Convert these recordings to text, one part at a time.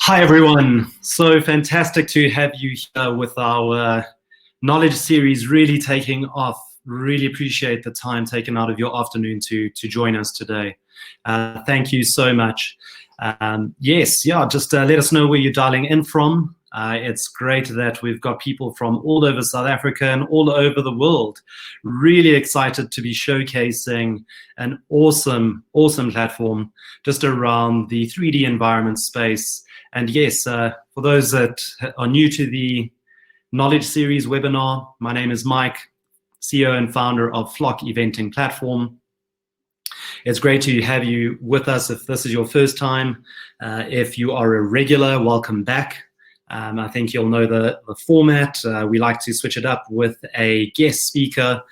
Hi, everyone. So fantastic to have you here with our knowledge series really taking off. Really appreciate the time taken out of your afternoon to join us today. Thank you so much. Just let us know where you're dialing in from. It's great that we've got people from all over South Africa and all over the world. Really excited to be showcasing an awesome platform just around the 3D environment space. And yes, for those that are new to the Knowledge Series webinar, my name is Mike, CEO and founder of Flock Eventing Platform. It's great to have you with us if this is your first time. If you are a regular, welcome back. I think you'll know the format. We like to switch it up with a guest speaker.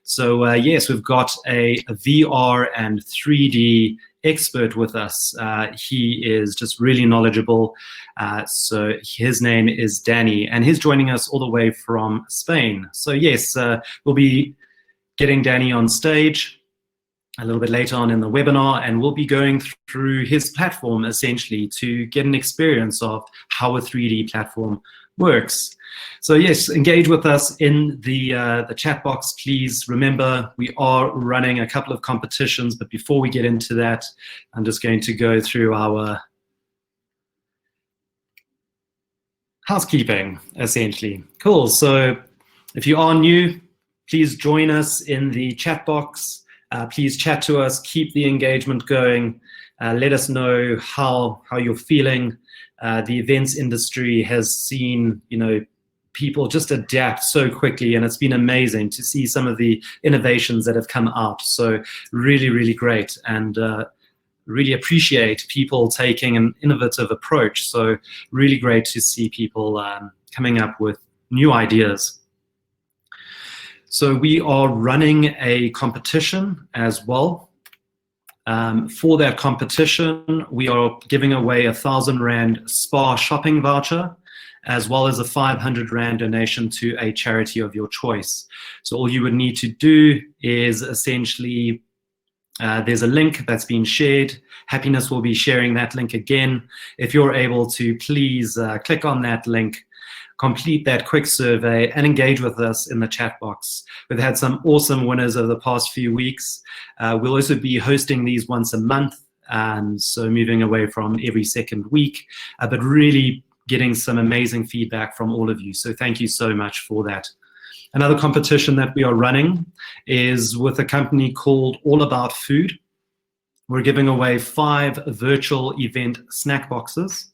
So yes, we've got a VR and 3D expert with us. He is just really knowledgeable. So his name is Danny, and he's joining us all the way from Spain. So yes, we'll be getting Danny on stage. a little bit later on in the webinar, and we'll be going through his platform essentially to get an experience of how a 3D platform works. So yes, engage with us in the chat box, please. Remember, we are running a couple of competitions, but before we get into that, I'm just going to go through our housekeeping, essentially. Cool, so if you are new, please join us in the chat box. Please chat to us, keep the engagement going. Let us know how you're feeling. The events industry has seen, people just adapt so quickly, and it's been amazing to see some of the innovations that have come out. So really, really great, and really appreciate people taking an innovative approach. So really great to see people coming up with new ideas. So we are running a competition as well. For that competition, we are giving away a 1,000 Rand Spa shopping voucher, as well as a 500 Rand donation to a charity of your choice. So all you would need to do is essentially, there's a link that's been shared. Happiness will be sharing that link again. If you're able to, please click on that link, complete that quick survey, and engage with us in the chat box. We've had some awesome winners over the past few weeks. We'll also be hosting these once a month, so moving away from every second week, but really getting some amazing feedback from all of you. So thank you so much for that. Another competition that we are running is with a company called All About Food. We're giving away 5 virtual event snack boxes.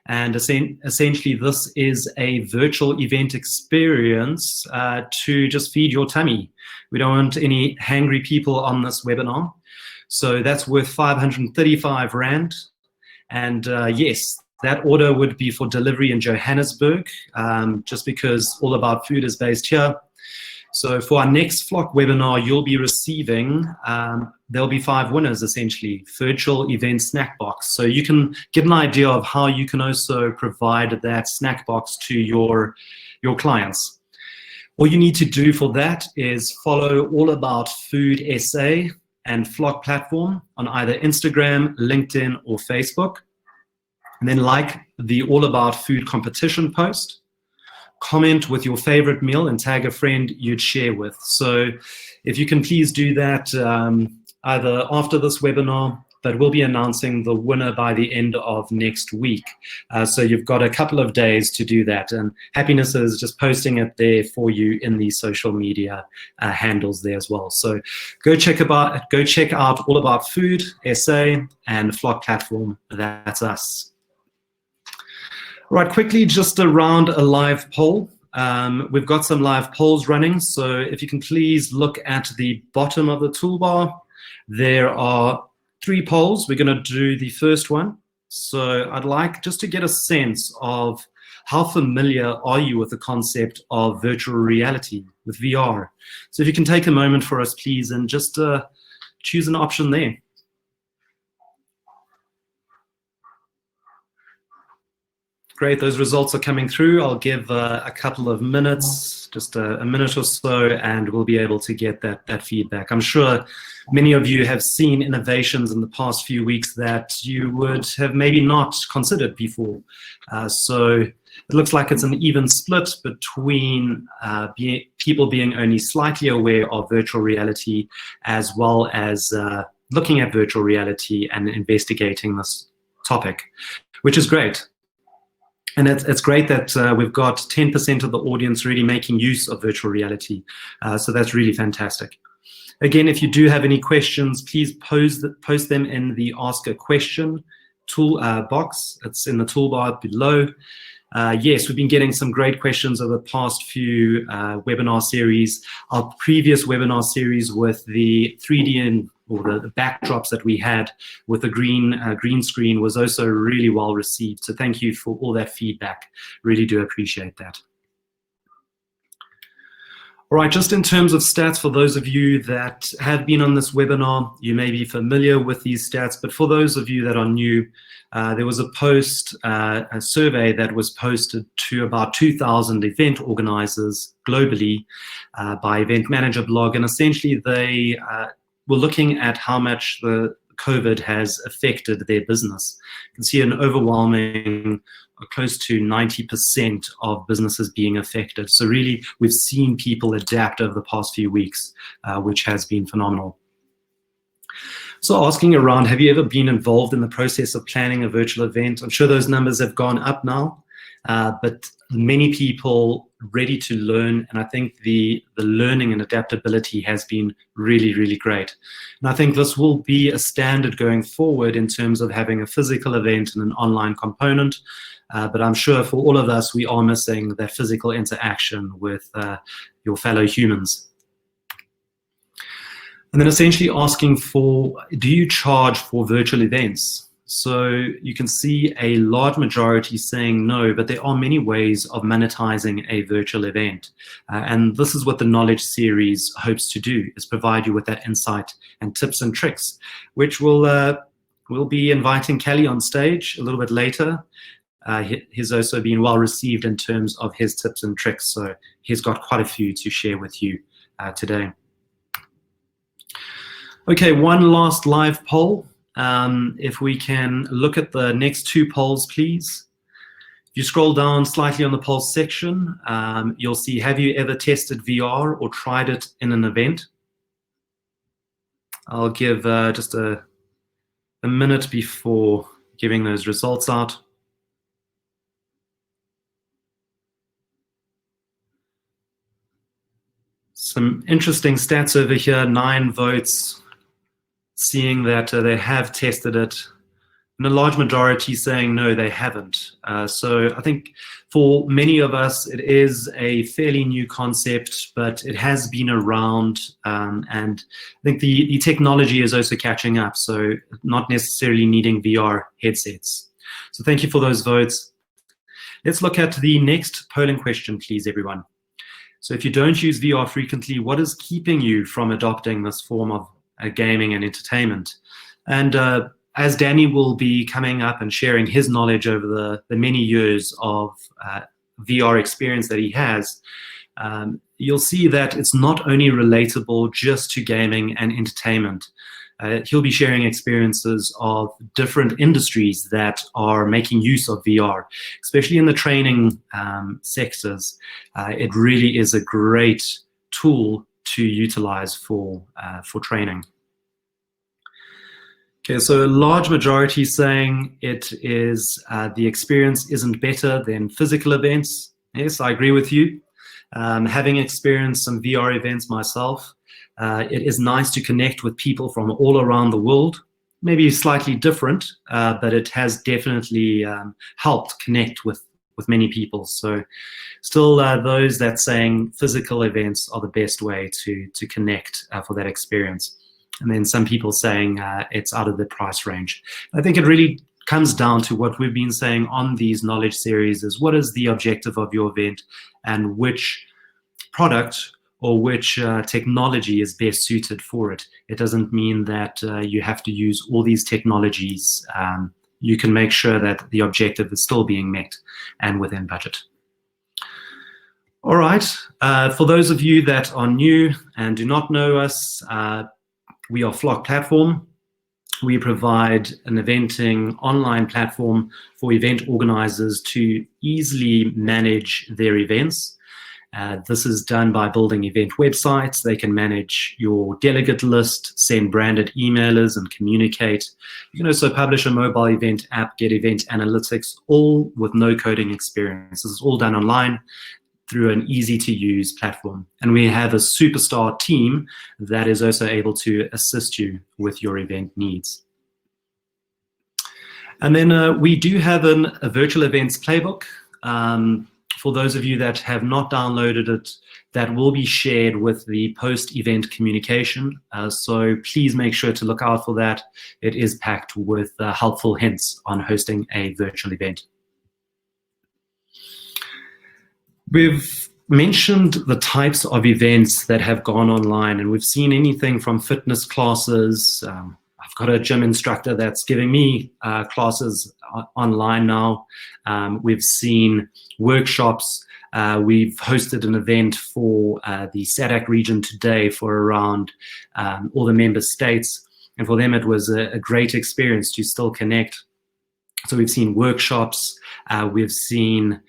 And essentially, this is a virtual event experience to just feed your tummy. We don't want any hangry people on this webinar. So that's worth 535 Rand. And yes, that order would be for delivery in Johannesburg, just because All About Food is based here. So for our next Flock webinar, you'll be receiving, there'll be 5 winners essentially, virtual event snack box. So you can get an idea of how you can also provide that snack box to your clients. All you need to do for that is follow All About Food SA and Flock platform on either Instagram, LinkedIn, or Facebook. And then like the All About Food competition post. Comment with your favorite meal and tag a friend you'd share with. So if you can please do that either after this webinar, but we'll be announcing the winner by the end of next week. So you've got a couple of days to do that. And Happiness is just posting it there for you in the social media handles there as well. So go check out All About Food SA and Flock platform. That's us. Right, quickly, just around a live poll. We've got some live polls running, so if you can please look at the bottom of the toolbar, there are 3 polls. We're going to do the first one. So I'd like just to get a sense of how familiar are you with the concept of virtual reality, with VR. So if you can take a moment for us, please, and just choose an option there. Great, those results are coming through. I'll give a couple of minutes, just a minute or so, and we'll be able to get that feedback. I'm sure many of you have seen innovations in the past few weeks that you would have maybe not considered before. So it looks like it's an even split between people being only slightly aware of virtual reality, as well as looking at virtual reality and investigating this topic, which is great. And it's great that we've got 10% of the audience really making use of virtual reality. So that's really fantastic. Again, if you do have any questions, please post them in the Ask a Question tool box. It's in the toolbar below. Yes, we've been getting some great questions over the past few webinar series. Our previous webinar series with the 3D or the backdrops that we had with the green screen was also really well received. So thank you for all that feedback. Really do appreciate that. All right, just in terms of stats, for those of you that have been on this webinar, you may be familiar with these stats, but for those of you that are new, there was a survey that was posted to about 2,000 event organizers globally by Event Manager Blog, and essentially they were looking at how much the COVID has affected their business. You can see an overwhelming, close to 90% of businesses being affected. So really, we've seen people adapt over the past few weeks, which has been phenomenal. So asking around, have you ever been involved in the process of planning a virtual event? I'm sure those numbers have gone up now, but many people ready to learn, and I think the learning and adaptability has been really, really great. And I think this will be a standard going forward in terms of having a physical event and an online component, but I'm sure for all of us, we are missing that physical interaction with your fellow humans. And then essentially asking for, do you charge for virtual events? So you can see a large majority saying no, but there are many ways of monetizing a virtual event. And this is what the Knowledge series hopes to do, is provide you with that insight and tips and tricks, which we'll be inviting Kelly on stage a little bit later. He's also been well received in terms of his tips and tricks. So he's got quite a few to share with you today. Okay, one last live poll. If we can look at the next two polls, please. If you scroll down slightly on the polls section, you'll see, have you ever tested VR or tried it in an event? I'll give just a minute before giving those results out. Some interesting stats over here, 9 votes. Seeing that they have tested it, and a large majority saying no, they haven't. So I think for many of us, it is a fairly new concept, but it has been around, and I think the technology is also catching up, so not necessarily needing VR headsets. So thank you for those votes. Let's look at the next polling question, please, everyone. So if you don't use VR frequently, what is keeping you from adopting this form of gaming and entertainment? And as Danny will be coming up and sharing his knowledge over the many years of VR experience that he has, you'll see that it's not only relatable just to gaming and entertainment. He'll be sharing experiences of different industries that are making use of VR, especially in the training sectors. It really is a great tool to utilize for training. Okay, so a large majority saying it is the experience isn't better than physical events. Yes, I agree with you. Having experienced some VR events myself, it is nice to connect with people from all around the world. Maybe slightly different, but it has definitely helped connect with many people. So still those that saying physical events are the best way to connect for that experience. And then some people saying it's out of the price range. I think it really comes down to what we've been saying on these knowledge series, is what is the objective of your event and which product or which technology is best suited for it. It doesn't mean that you have to use all these technologies. You can make sure that the objective is still being met and within budget. All right, for those of you that are new and do not know us, we are Flock Platform. We provide an eventing online platform for event organizers to easily manage their events. This is done by building event websites. They can manage your delegate list, send branded emailers, and communicate. You can also publish a mobile event app, get event analytics, all with no coding experience. This is all done online through an easy-to-use platform. And we have a superstar team that is also able to assist you with your event needs. And then we do have a virtual events playbook. For those of you that have not downloaded it, that will be shared with the post-event communication. So please make sure to look out for that. It is packed with helpful hints on hosting a virtual event. We've mentioned the types of events that have gone online, and we've seen anything from fitness classes. I've got a gym instructor that's giving me classes online now. We've seen workshops, We've hosted an event for the SADC region today for around all the member states. And for them, it was a great experience to still connect. So we've seen workshops, we've seen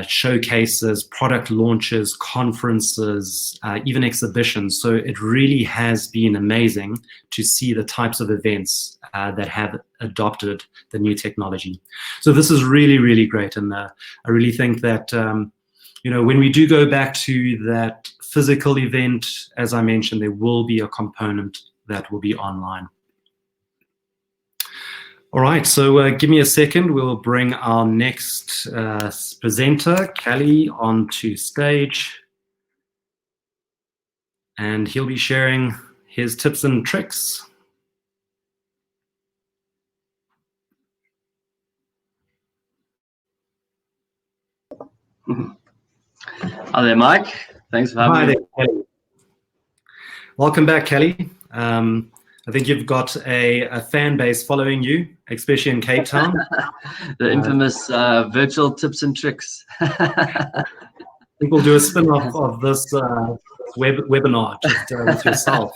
showcases, product launches, conferences, even exhibitions. So it really has been amazing to see the types of events that have adopted the new technology. So this is really, really great. And I really think that, when we do go back to that physical event, as I mentioned, there will be a component that will be online. All right, so give me a second. We'll bring our next presenter, Kelly, onto stage. And he'll be sharing his tips and tricks. Hi there, Mike. Thanks for having me. Hi there, Kelly. Welcome back, Kelly. I think you've got a fan base following you, especially in Cape Town. The infamous virtual tips and tricks. I think we'll do a spin-off of this webinar just with yourself.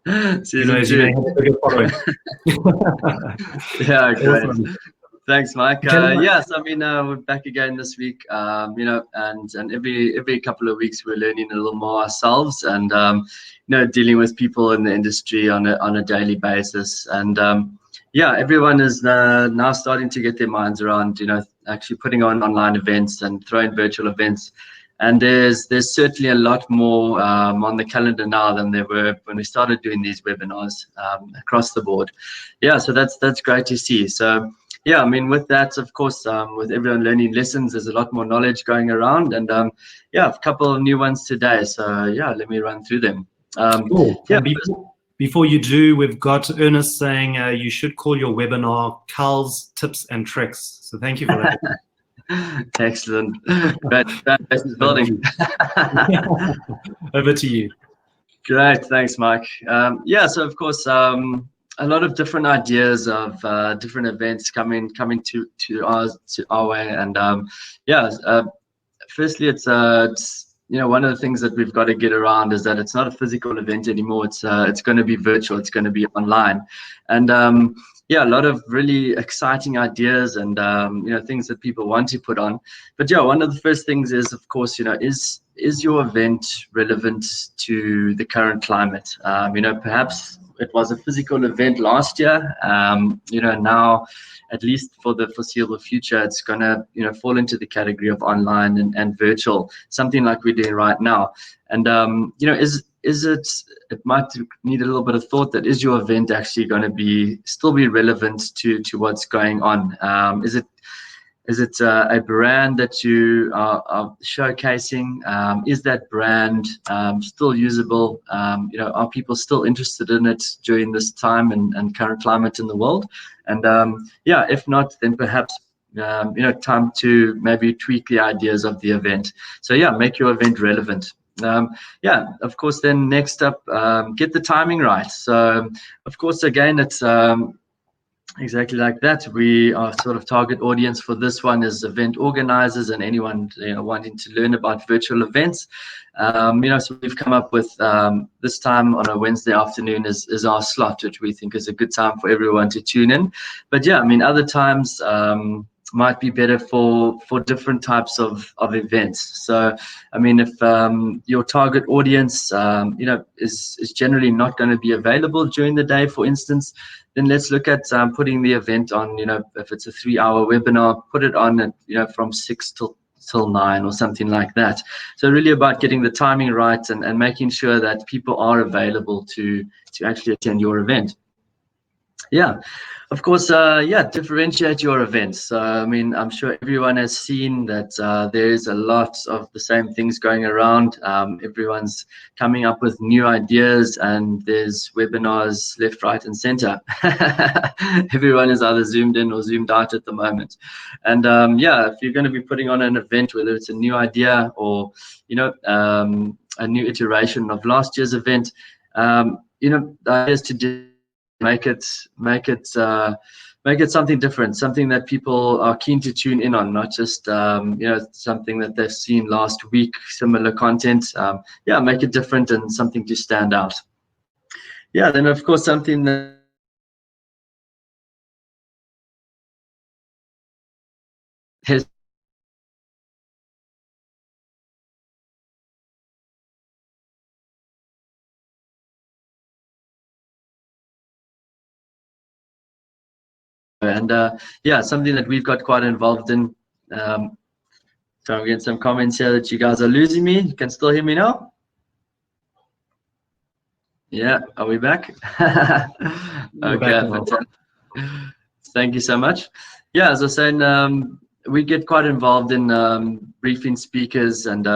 As you may have a bigger following. Yeah, great. Awesome. Thanks, Mike. Yes, I mean, we're back again this week, and every couple of weeks we're learning a little more ourselves, and dealing with people in the industry on a daily basis. And everyone is now starting to get their minds around, actually putting on online events and throwing virtual events. And there's certainly a lot more on the calendar now than there were when we started doing these webinars across the board. Yeah, so that's great to see. So yeah, I mean, with that, of course, with everyone learning lessons, there's a lot more knowledge going around, and a couple of new ones today. So yeah, let me run through them. Cool. Yeah. Before you do, we've got Ernest saying you should call your webinar Carl's Tips and Tricks. So thank you for that. Excellent. Great. Business building. Over to you. Great. Thanks, Mike. So of course, a lot of different ideas of different events coming to our way, and firstly, it's one of the things that we've got to get around is that it's not a physical event anymore. It's going to be virtual. It's going to be online, and a lot of really exciting ideas and things that people want to put on. But one of the first things is, of course, is your event relevant to the current climate? Perhaps it was a physical event last year. Now, at least for the foreseeable future, it's gonna fall into the category of online and virtual, something like we're doing right now. And it might need a little bit of thought. That is your event actually going to still be relevant to what's going on? Is it a brand that you are showcasing? Is that brand still usable? Are people still interested in it during this time and current climate in the world? And if not, then perhaps time to maybe tweak the ideas of the event. So make your event relevant. Of course, then next up, get the timing right. So of course, again, it's exactly like that. Our sort of target audience for this one is event organizers and anyone wanting to learn about virtual events. So we've come up with this time on a Wednesday afternoon is our slot, which we think is a good time for everyone to tune in. But other times might be better for different types of events. So if your target audience is generally not going to be available during the day, for instance, then let's look at putting the event on, if it's a 3-hour webinar, put it on at from 6 till 9 or something like that. So really about getting the timing right and making sure that people are available to actually attend your event. Of course, differentiate your events. I'm sure everyone has seen that there is a lot of the same things going around. Everyone's coming up with new ideas, and there's webinars left, right, and center. Everyone is either zoomed in or zoomed out at the moment. And if you're going to be putting on an event, whether it's a new idea or a new iteration of last year's event, the idea is to make it something different, something that people are keen to tune in on, not just something that they've seen last week, similar content. Make it different and something to stand out. Then of course something that has something that we've got quite involved in. So I'm getting some comments here that you guys are losing me. You can still hear me now? Yeah, are we back? Okay, fantastic. Thank you so much. As I was saying, we get quite involved in briefing speakers and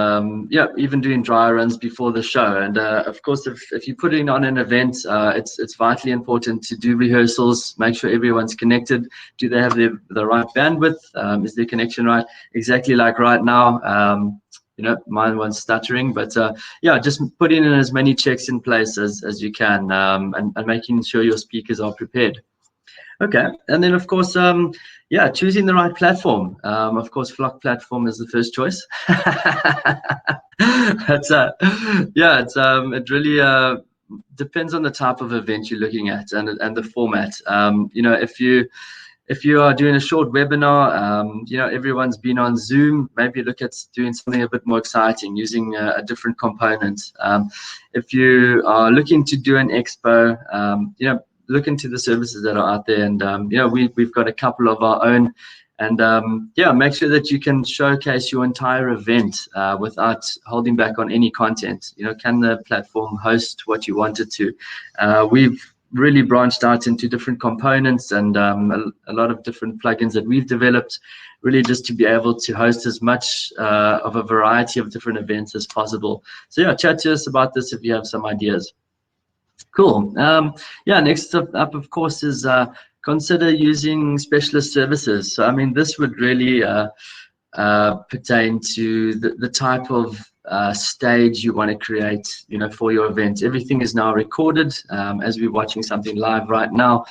even doing dry runs before the show. And of course, if you're putting on an event, it's vitally important to do rehearsals, make sure everyone's connected. Do they have the right bandwidth? Is their connection right? Exactly like right now. Mine was stuttering, but just putting in as many checks in place as you can, and making sure your speakers are prepared. Okay, and then of course, choosing the right platform. Of course, Flock platform is the first choice. It really depends on the type of event you're looking at and the format. If you are doing a short webinar, everyone's been on Zoom, maybe look at doing something a bit more exciting using a different component. If you are looking to do an expo, look into the services that are out there, and we've got a couple of our own, and make sure that you can showcase your entire event without holding back on any content. Can the platform host what you want it to? We've really branched out into different components and a lot of different plugins that we've developed, really just to be able to host as much of a variety of different events as possible. So chat to us about this if you have some ideas. Cool. Next up, of course, is consider using specialist services. So, I mean, this would really pertain to the type of stage you want to create, for your event. Everything is now recorded. As we're watching something live right now,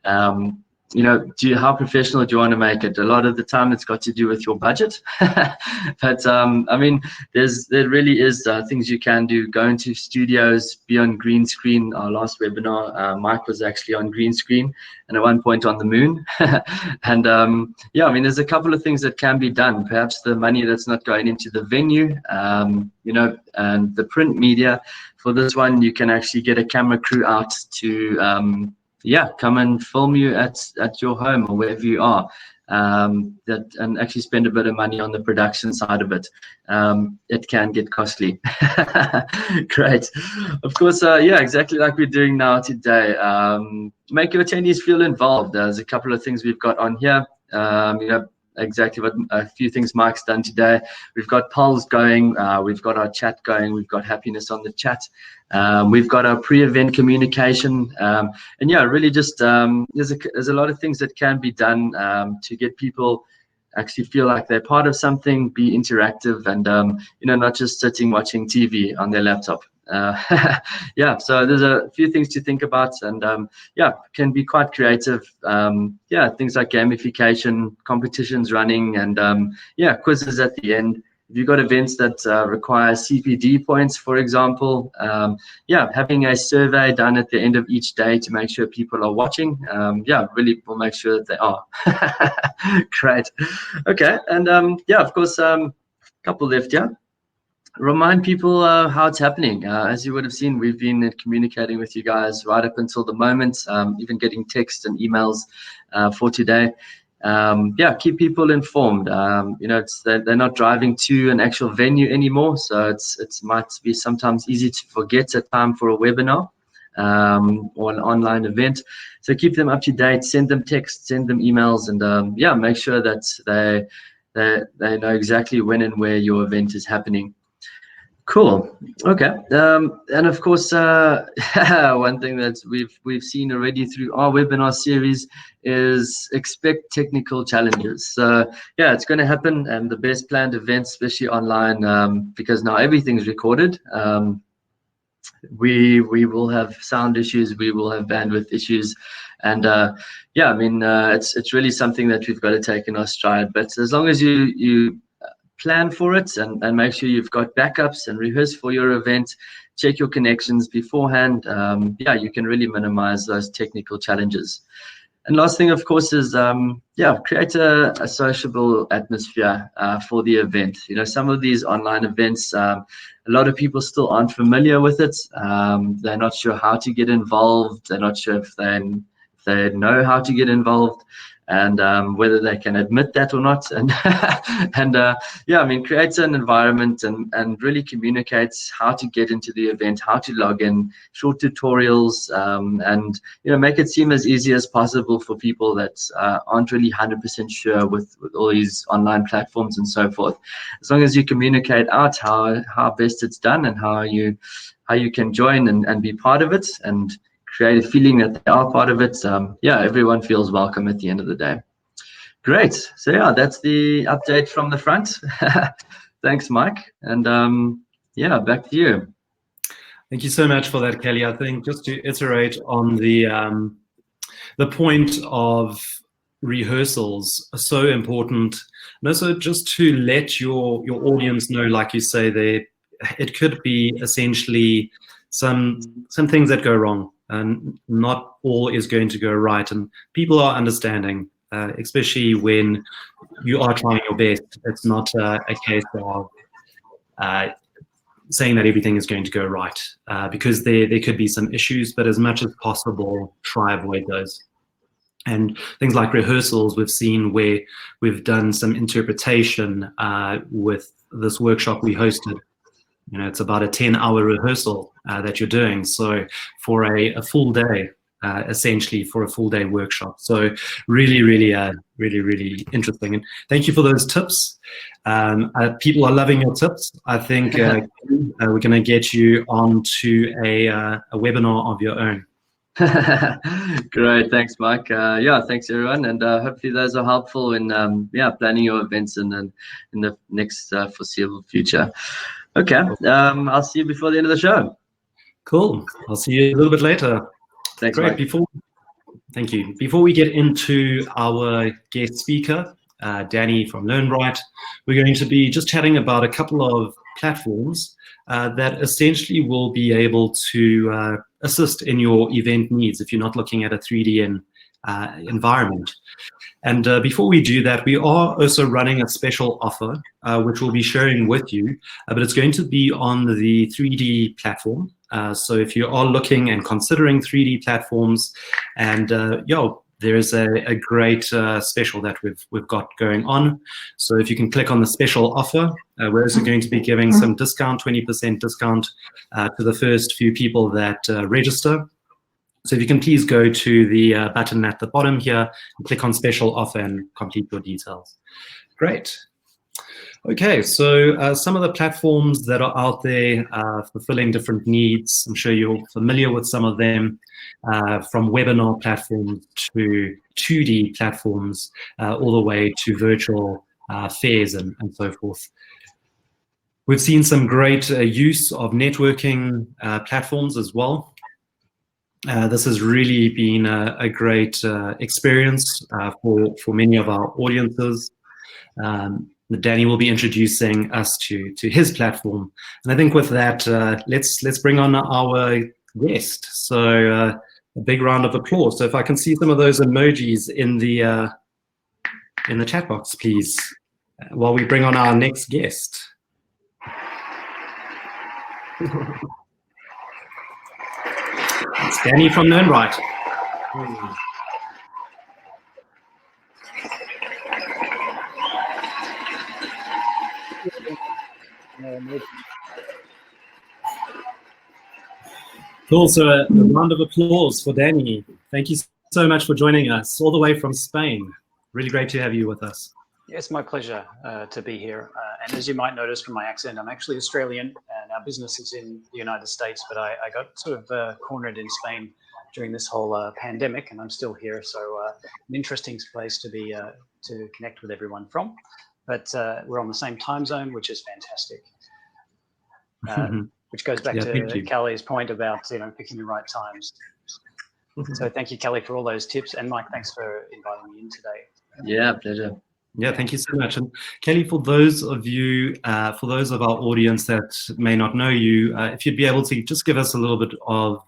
how professional do you want to make it? A lot of the time it's got to do with your budget. But I mean, there really is things you can do. Go into studios, be on green screen. Our last webinar, Mike was actually on green screen and at one point on the moon. And I mean, there's a couple of things that can be done. Perhaps the money that's not going into the venue, and the print media. For this one, you can actually get a camera crew out to come and film you at your home or wherever you are, and actually spend a bit of money on the production side of it. It can get costly. Great. Of course, exactly like we're doing now today. Make your attendees feel involved. There's a couple of things we've got on here. Exactly what a few things Mike's done today. We've got polls going, we've got our chat going, we've got happiness on the chat, we've got our pre-event communication, and really just there's a lot of things that can be done to get people actually feel like they're part of something, be interactive, and not just sitting watching TV on their laptop. So there's a few things to think about, and can be quite creative. Things like gamification, competitions running, and quizzes at the end. If you've got events that require CPD points, for example, having a survey done at the end of each day to make sure people are watching, really will make sure that they are. Great. Okay, and of course, couple left, remind people how it's happening. As you would have seen, we've been communicating with you guys right up until the moment, even getting texts and emails for today. Keep people informed. They're not driving to an actual venue anymore, so it might be sometimes easy to forget a time for a webinar or an online event. So keep them up to date, send them texts, send them emails, and make sure that they know exactly when and where your event is happening. Cool. Okay. And of course, one thing that we've seen already through our webinar series is expect technical challenges. So it's going to happen, and the best planned events, especially online, because now everything's recorded. we will have sound issues, we will have bandwidth issues, and yeah, I mean, it's really something that we've got to take in our stride. But as long as you plan for it and make sure you've got backups and rehearse for your event, check your connections beforehand, yeah, you can really minimize those technical challenges. And last thing, of course, is yeah, create a sociable atmosphere for the event. You know, some of these online events, a lot of people still aren't familiar with it. They're not sure how to get involved. They're not sure if they know how to get involved, and whether they can admit that or not. And and yeah, I mean, create an environment and really communicates how to get into the event, how to log in, short tutorials, and you know, make it seem as easy as possible for people that aren't really 100% sure with all these online platforms and so forth. As long as you communicate out how best it's done and how you can join and be part of it, and create a feeling that they are part of it, yeah, everyone feels welcome at the end of the day. Great. So yeah, that's the update from the front. Thanks, Mike. And yeah, back to you. Thank you so much for that, Kelly. I think just to iterate on the point of rehearsals are so important, and also just to let your audience know, like you say, it could be essentially some things that go wrong, and not all is going to go right, and people are understanding, especially when you are trying your best. It's not a case of saying that everything is going to go right, because there could be some issues, but as much as possible, try avoid those. And things like rehearsals, we've seen where we've done some interpretation with this workshop we hosted. You know, it's about a 10-hour rehearsal that you're doing. So for a full day, essentially for a full day workshop. So really, really interesting. And thank you for those tips. People are loving your tips. I think we're going to get you onto a webinar of your own. Great, thanks, Mike. Yeah, thanks everyone, and hopefully those are helpful in yeah, planning your events in the next foreseeable future. Okay, I'll see you before the end of the show. Cool. I'll see you a little bit later. Thanks, Great. Mike. Thank you. Before we get into our guest speaker, Danny from LearnRight, we're going to be just chatting about a couple of platforms that essentially will be able to assist in your event needs if you're not looking at a 3D environment. And before we do that, we are also running a special offer, which we'll be sharing with you, but it's going to be on the 3D platform. So if you are looking and considering 3D platforms, and there is a great special that we've got going on. So if you can click on the special offer, we're also going to be giving some discount, 20% discount to the first few people that register. So if you can please go to the button at the bottom here and click on special offer and complete your details. Great. Okay, so some of the platforms that are out there fulfilling different needs, I'm sure you're familiar with some of them, from webinar platforms to 2D platforms, all the way to virtual fairs and so forth. We've seen some great use of networking platforms as well. This has really been a great experience for many of our audiences. Danny will be introducing us to his platform, and I think with that, let's bring on our guest. So a big round of applause. So if I can see some of those emojis in the chat box, please, while we bring on our next guest. It's Danny from LearnRight. Cool. So a round of applause for Danny. Thank you so much for joining us all the way from Spain. Really great to have you with us. It's my pleasure to be here. And as you might notice from my accent, I'm actually Australian and our business is in the United States, but I got sort of cornered in Spain during this whole pandemic, and I'm still here. So an interesting place to be to connect with everyone from. But we're on the same time zone, which is fantastic. which goes back thank to you. Kelly's point about picking the right times. So thank you, Kelly, for all those tips, and Mike, thanks for inviting me in today. Yeah, pleasure. Yeah, thank you so much. And Kelly, for those of you, for those of our audience that may not know you, if you'd be able to just give us a little bit of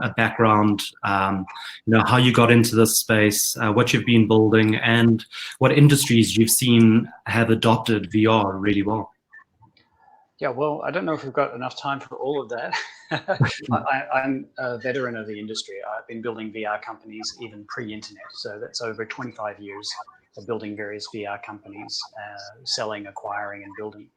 a background, how you got into this space, what you've been building, and what industries you've seen have adopted VR really well. Yeah, well, I don't know if we've got enough time for all of that. I'm a veteran of the industry. I've been building VR companies even pre-internet. So that's over 25 years of building various VR companies, selling, acquiring, and building.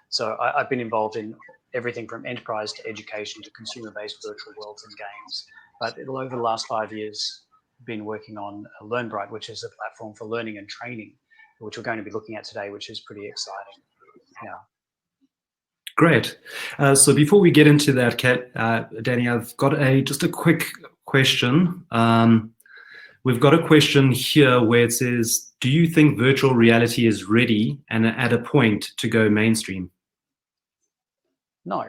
So I've been involved in everything from enterprise to education to consumer-based virtual worlds and games. But over the last 5 years, I've been working on LearnBright, which is a platform for learning and training, which we're going to be looking at today, which is pretty exciting. Yeah. Great. So before we get into that, Danny, I've got just a quick question. We've got a question here where it says, do you think virtual reality is ready and at a point to go mainstream? No.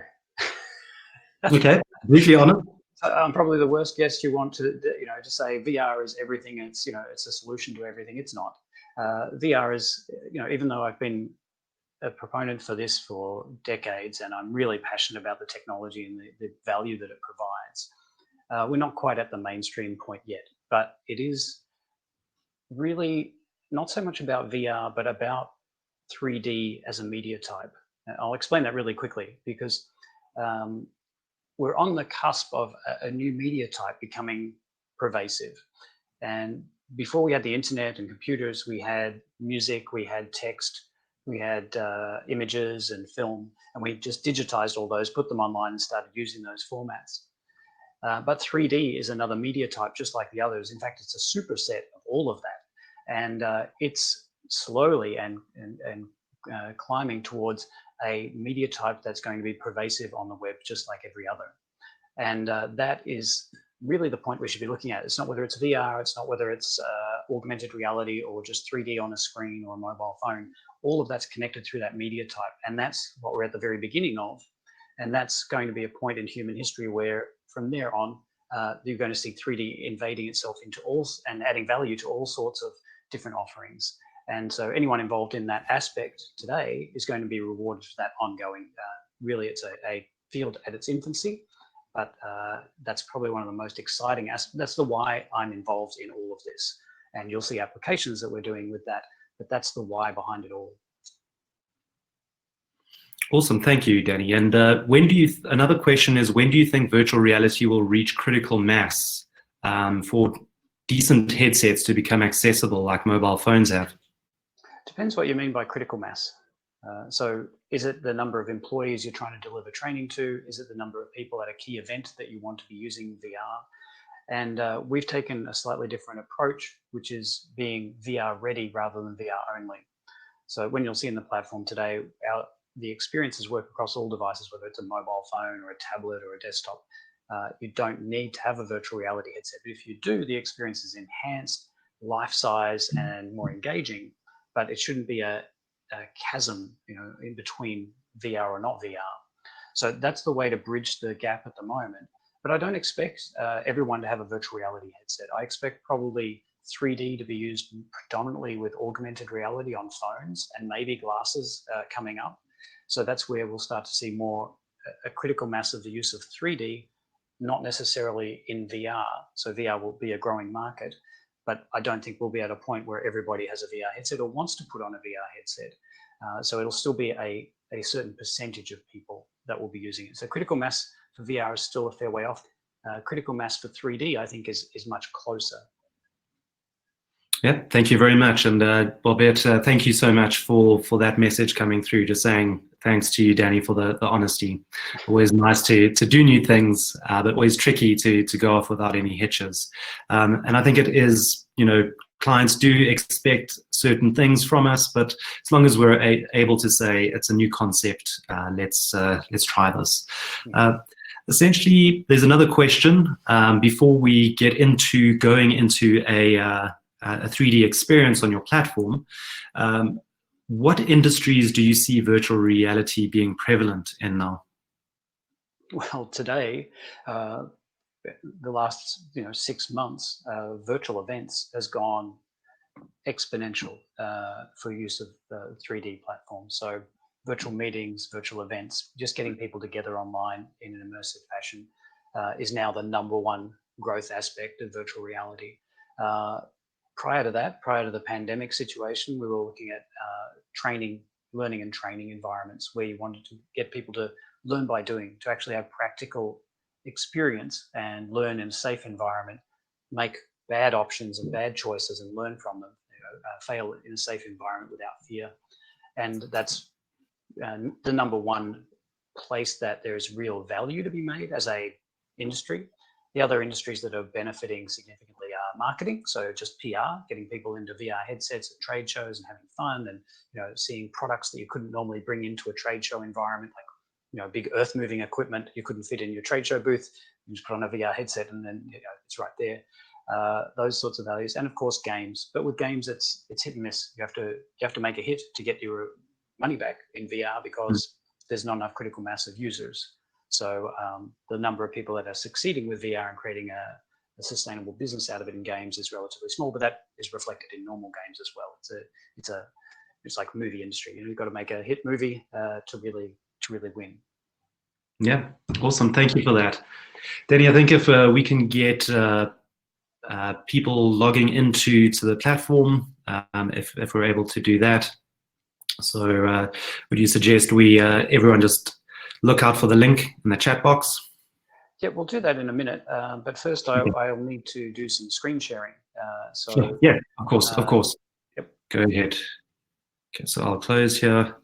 Okay, briefly honest. I'm probably the worst guest you want to say VR is everything. It's a solution to everything. It's not. VR is even though I've been a proponent for this for decades, and I'm really passionate about the technology and the value that it provides. We're not quite at the mainstream point yet, but it is really not so much about VR, but about 3D as a media type. I'll explain that really quickly because we're on the cusp of a new media type becoming pervasive. And before we had the internet and computers, we had music, we had text, we had images and film, and we just digitized all those, put them online and started using those formats. But 3D is another media type, just like the others. In fact, it's a superset of all of that. And it's slowly and climbing towards a media type that's going to be pervasive on the web, just like every other. And that is really the point we should be looking at. It's not whether it's VR, it's not whether it's augmented reality or just 3D on a screen or a mobile phone. All of that's connected through that media type. And that's what we're at the very beginning of. And that's going to be a point in human history where from there on, you're going to see 3D invading itself into all and adding value to all sorts of different offerings. And so anyone involved in that aspect today is going to be rewarded for that ongoing. Really, it's a field at its infancy, but that's probably one of the most exciting aspects. That's the why I'm involved in all of this. And you'll see applications that we're doing with that, but that's the why behind it all. Awesome, thank you, Danny. And another question is, when do you think virtual reality will reach critical mass for decent headsets to become accessible like mobile phones have? Depends what you mean by critical mass. So is it the number of employees you're trying to deliver training to? Is it the number of people at a key event that you want to be using VR? And we've taken a slightly different approach, which is being VR ready rather than VR only. So when you'll see in the platform today, the experiences work across all devices, whether it's a mobile phone or a tablet or a desktop. You don't need to have a virtual reality headset, but if you do, the experience is enhanced, life-size, and more engaging. But it shouldn't be a chasm, in between VR or not VR. So that's the way to bridge the gap at the moment. But I don't expect everyone to have a virtual reality headset. I expect probably 3D to be used predominantly with augmented reality on phones and maybe glasses coming up. So that's where we'll start to see more a critical mass of the use of 3D, not necessarily in VR. So VR will be a growing market, but I don't think we'll be at a point where everybody has a VR headset or wants to put on a VR headset. So it'll still be a certain percentage of people that will be using it. So critical mass for VR is still a fair way off. Critical mass for 3D, I think, is much closer. Yeah, thank you very much. And Bobette, thank you so much for that message coming through, just saying thanks to you, Danny, for the honesty. Always nice to do new things, but always tricky to go off without any hitches. And I think it is, clients do expect certain things from us, but as long as we're able to say it's a new concept, let's try this. Essentially, there's another question before we get into going into a 3D experience on your platform. What industries do you see virtual reality being prevalent in now? Well, today, the last 6 months, virtual events has gone exponential for use of 3D platforms. So virtual meetings, virtual events, just getting people together online in an immersive fashion is now the #1 growth aspect of virtual reality. Prior to that, prior to the pandemic situation, we were looking at learning and training environments where you wanted to get people to learn by doing, to actually have practical experience and learn in a safe environment, make bad options and bad choices and learn from them, fail in a safe environment without fear. And that's the #1 place that there's real value to be made as a industry. The other industries that are benefiting significantly are marketing, so just PR, getting people into VR headsets at trade shows and having fun, and seeing products that you couldn't normally bring into a trade show environment, like big earth moving equipment you couldn't fit in your trade show booth. You just put on a VR headset and then it's right there. Those sorts of values, and of course games. But with games, it's hit and miss. You have to make a hit to get your money back in VR because there's not enough critical mass of users. So the number of people that are succeeding with VR and creating a sustainable business out of it in games is relatively small, but that is reflected in normal games as well. It's like movie industry. You've got to make a hit movie to really win. Yeah, awesome. Thank you for that, Danny. I think if we can get people logging into the platform, if we're able to do that. So would you suggest we everyone just look out for the link in the chat box? Yeah, we'll do that in a minute. But first, I'll need to do some screen sharing. So yeah, of course. Yep. Go ahead. Okay, so I'll close here.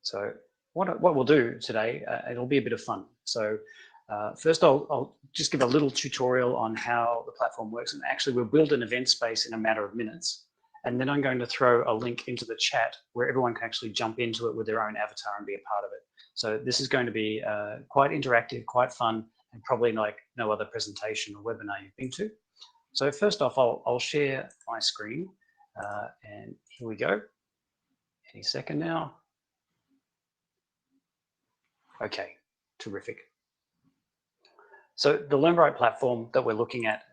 So what we'll do today, it'll be a bit of fun. So first, I'll just give a little tutorial on how the platform works. And actually, we'll build an event space in a matter of minutes. And then I'm going to throw a link into the chat where everyone can actually jump into it with their own avatar and be a part of it. So this is going to be quite interactive, quite fun, and probably like no other presentation or webinar you've been to. So first off, I'll share my screen. And here we go. Any second now. Okay, terrific. So the LearnBright platform that we're looking at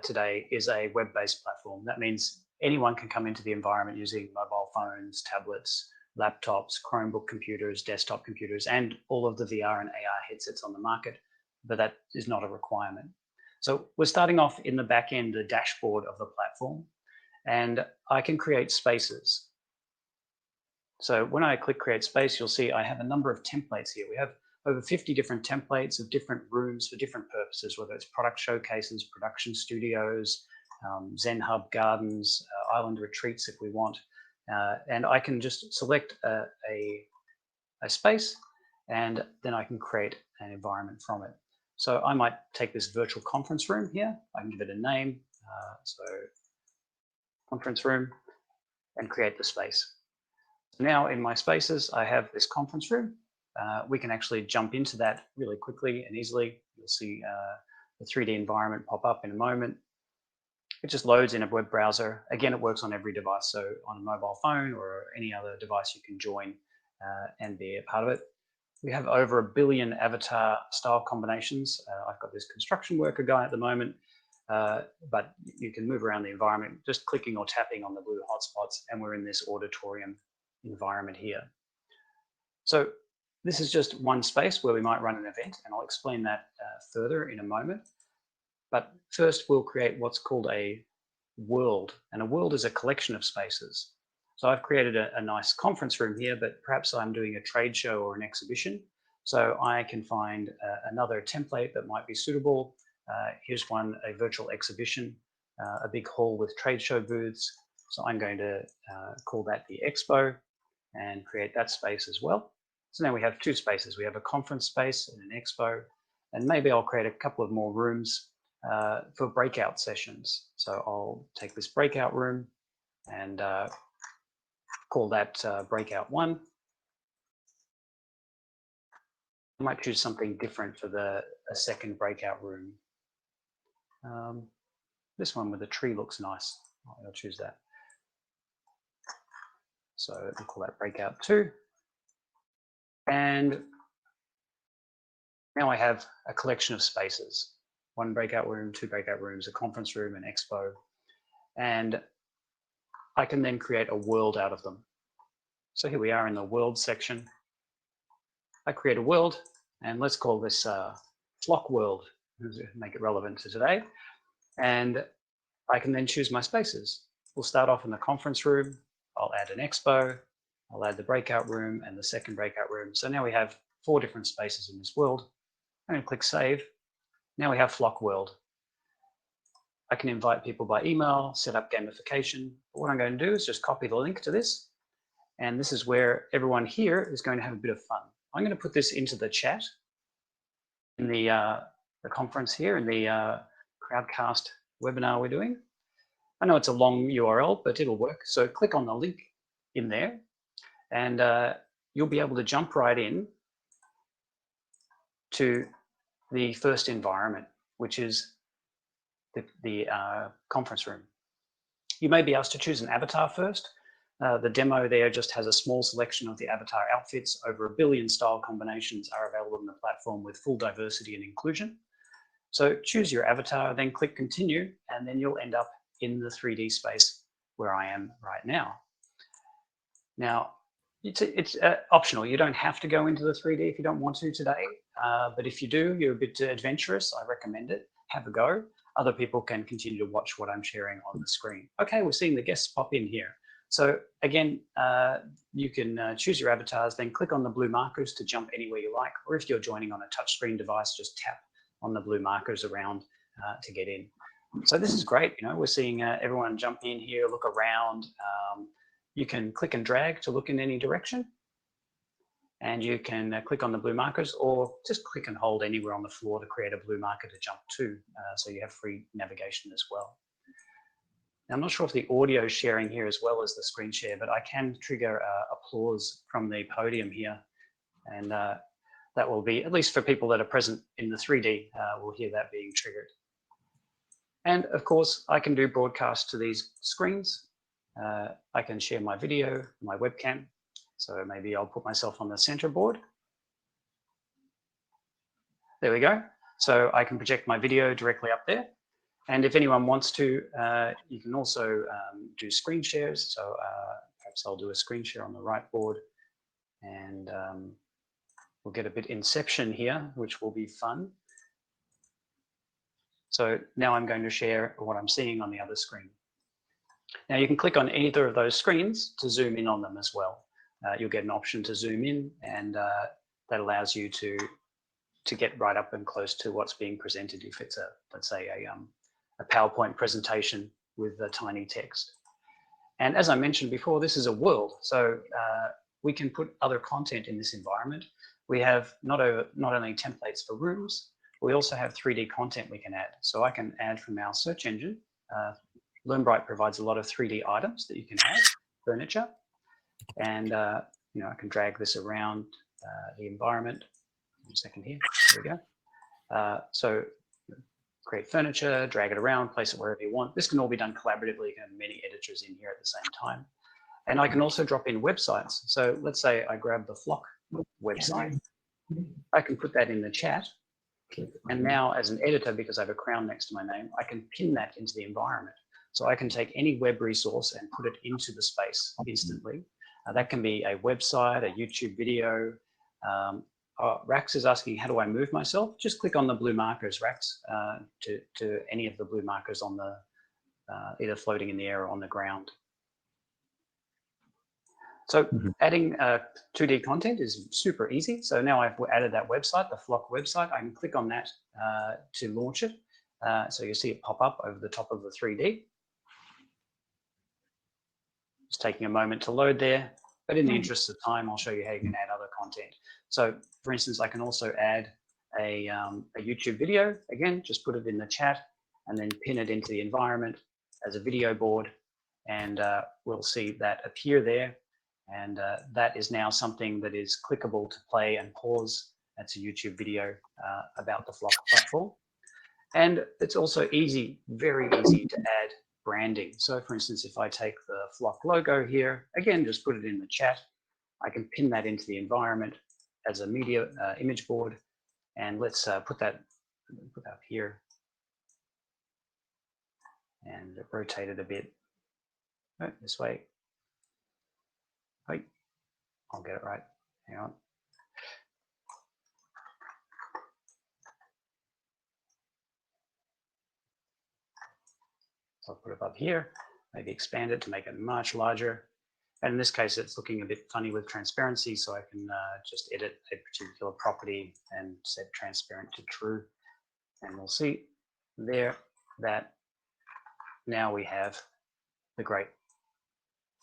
today is a web-based platform. That means anyone can come into the environment using mobile phones, tablets, laptops, Chromebook computers, desktop computers, and all of the VR and AR headsets on the market, but that is not a requirement. So we're starting off in the back end, the dashboard of the platform, and I can create spaces. So when I click create space, you'll see I have a number of templates here. We have over 50 different templates of different rooms for different purposes, whether it's product showcases, production studios, Zen Hub gardens, island retreats if we want. And I can just select a space, and then I can create an environment from it. So I might take this virtual conference room here. I can give it a name. So conference room, and create the space. Now in my spaces, I have this conference room. We can actually jump into that really quickly and easily. You'll see the 3D environment pop up in a moment. It just loads in a web browser. Again, it works on every device. So on a mobile phone or any other device, you can join and be a part of it. We have over 1 billion avatar style combinations. I've got this construction worker guy at the moment, but you can move around the environment just clicking or tapping on the blue hotspots, and we're in this auditorium environment here. So this is just one space where we might run an event, and I'll explain that further in a moment. But first we'll create what's called a world, and a world is a collection of spaces. So I've created a nice conference room here, but perhaps I'm doing a trade show or an exhibition. So I can find another template that might be suitable. Here's one, a virtual exhibition, a big hall with trade show booths. So I'm going to call that the expo and create that space as well. So now we have two spaces. We have a conference space and an expo, and maybe I'll create a couple of more rooms for breakout sessions. So I'll take this breakout room and call that breakout 1. I might choose something different for a second breakout room. This one with the tree looks nice. I'll choose that. So we'll call that breakout 2. And now I have a collection of spaces, 1 breakout room, 2 breakout rooms, a conference room, an expo, and I can then create a world out of them. So here we are in the world section. I create a world, and let's call this flock world, make it relevant to today. And I can then choose my spaces. We'll start off in the conference room. I'll add an expo. I'll add the breakout room and the second breakout room. So now we have 4 different spaces in this world. I'm going to click save. Now we have flock world. I can invite people by email, set up gamification. But what I'm going to do is just copy the link to this. And this is where everyone here is going to have a bit of fun. I'm going to put this into the chat in the conference here, in the Crowdcast webinar we're doing. I know it's a long URL, but it'll work. So click on the link in there, and you'll be able to jump right in to the first environment, which is the conference room. You may be asked to choose an avatar first. The demo there just has a small selection of the avatar outfits. Over 1 billion style combinations are available on the platform with full diversity and inclusion. So choose your avatar, then click continue, and then you'll end up in the 3D space where I am right now. Now, it's optional. You don't have to go into the 3D if you don't want to today, but if you do, you're a bit adventurous, I recommend it. Have a go. Other people can continue to watch what I'm sharing on the screen. Okay, we're seeing the guests pop in here. So again, you can choose your avatars, then click on the blue markers to jump anywhere you like, or if you're joining on a touchscreen device, just tap on the blue markers around to get in. So this is great. You know, we're seeing everyone jump in here, look around. You can click and drag to look in any direction, and you can click on the blue markers, or just click and hold anywhere on the floor to create a blue marker to jump to, so you have free navigation as well. Now, I'm not sure if the audio is sharing here as well as the screen share, but I can trigger applause from the podium here, and that will be, at least for people that are present in the 3D, will hear that being triggered. And of course, I can do broadcast to these screens. I can share my video, my webcam. So maybe I'll put myself on the center board. There we go. So I can project my video directly up there. And if anyone wants to, you can also do screen shares. So perhaps I'll do a screen share on the right board, and we'll get a bit inception here, which will be fun. So now I'm going to share what I'm seeing on the other screen. Now you can click on either of those screens to zoom in on them as well. You'll get an option to zoom in, and that allows you to get right up and close to what's being presented if it's let's say a PowerPoint presentation with a tiny text. And as I mentioned before, this is a world, so we can put other content in this environment. We have not only templates for rooms, we also have 3D content we can add. So I can add from our search engine. LearnBright provides a lot of 3D items that you can add, furniture, and you know, I can drag this around the environment. One second here, there we go. So create furniture, drag it around, place it wherever you want. This can all be done collaboratively. You can have many editors in here at the same time. And I can also drop in websites. So let's say I grab the Flock website. I can put that in the chat. And now as an editor, because I have a crown next to my name, I can pin that into the environment. So I can take any web resource and put it into the space instantly. That can be a website, a YouTube video. Rax is asking, how do I move myself? Just click on the blue markers, Rax, to any of the blue markers on the, either floating in the air or on the ground. So adding 2D content is super easy. So now I've added that website, the Flock website. I can click on that to launch it. So you'll see it pop up over the top of the 3D. It's taking a moment to load there, but in the interest of time, I'll show you how you can add other content. So for instance, I can also add a YouTube video. Again, just put it in the chat and then pin it into the environment as a video board, and we'll see that appear there. And that is now something that is clickable to play and pause. That's a YouTube video about the Flock platform. And it's also easy, very easy to add branding. So for instance, if I take the Flock logo here, again, just put it in the chat. I can pin that into the environment as a media image board. And let's put that up here and rotate it a bit. Right, this way. Wait, I'll get it right. Hang on. So I'll put it up here, maybe expand it to make it much larger. And in this case, it's looking a bit funny with transparency, so I can just edit a particular property and set transparent to true. And we'll see there that now we have the great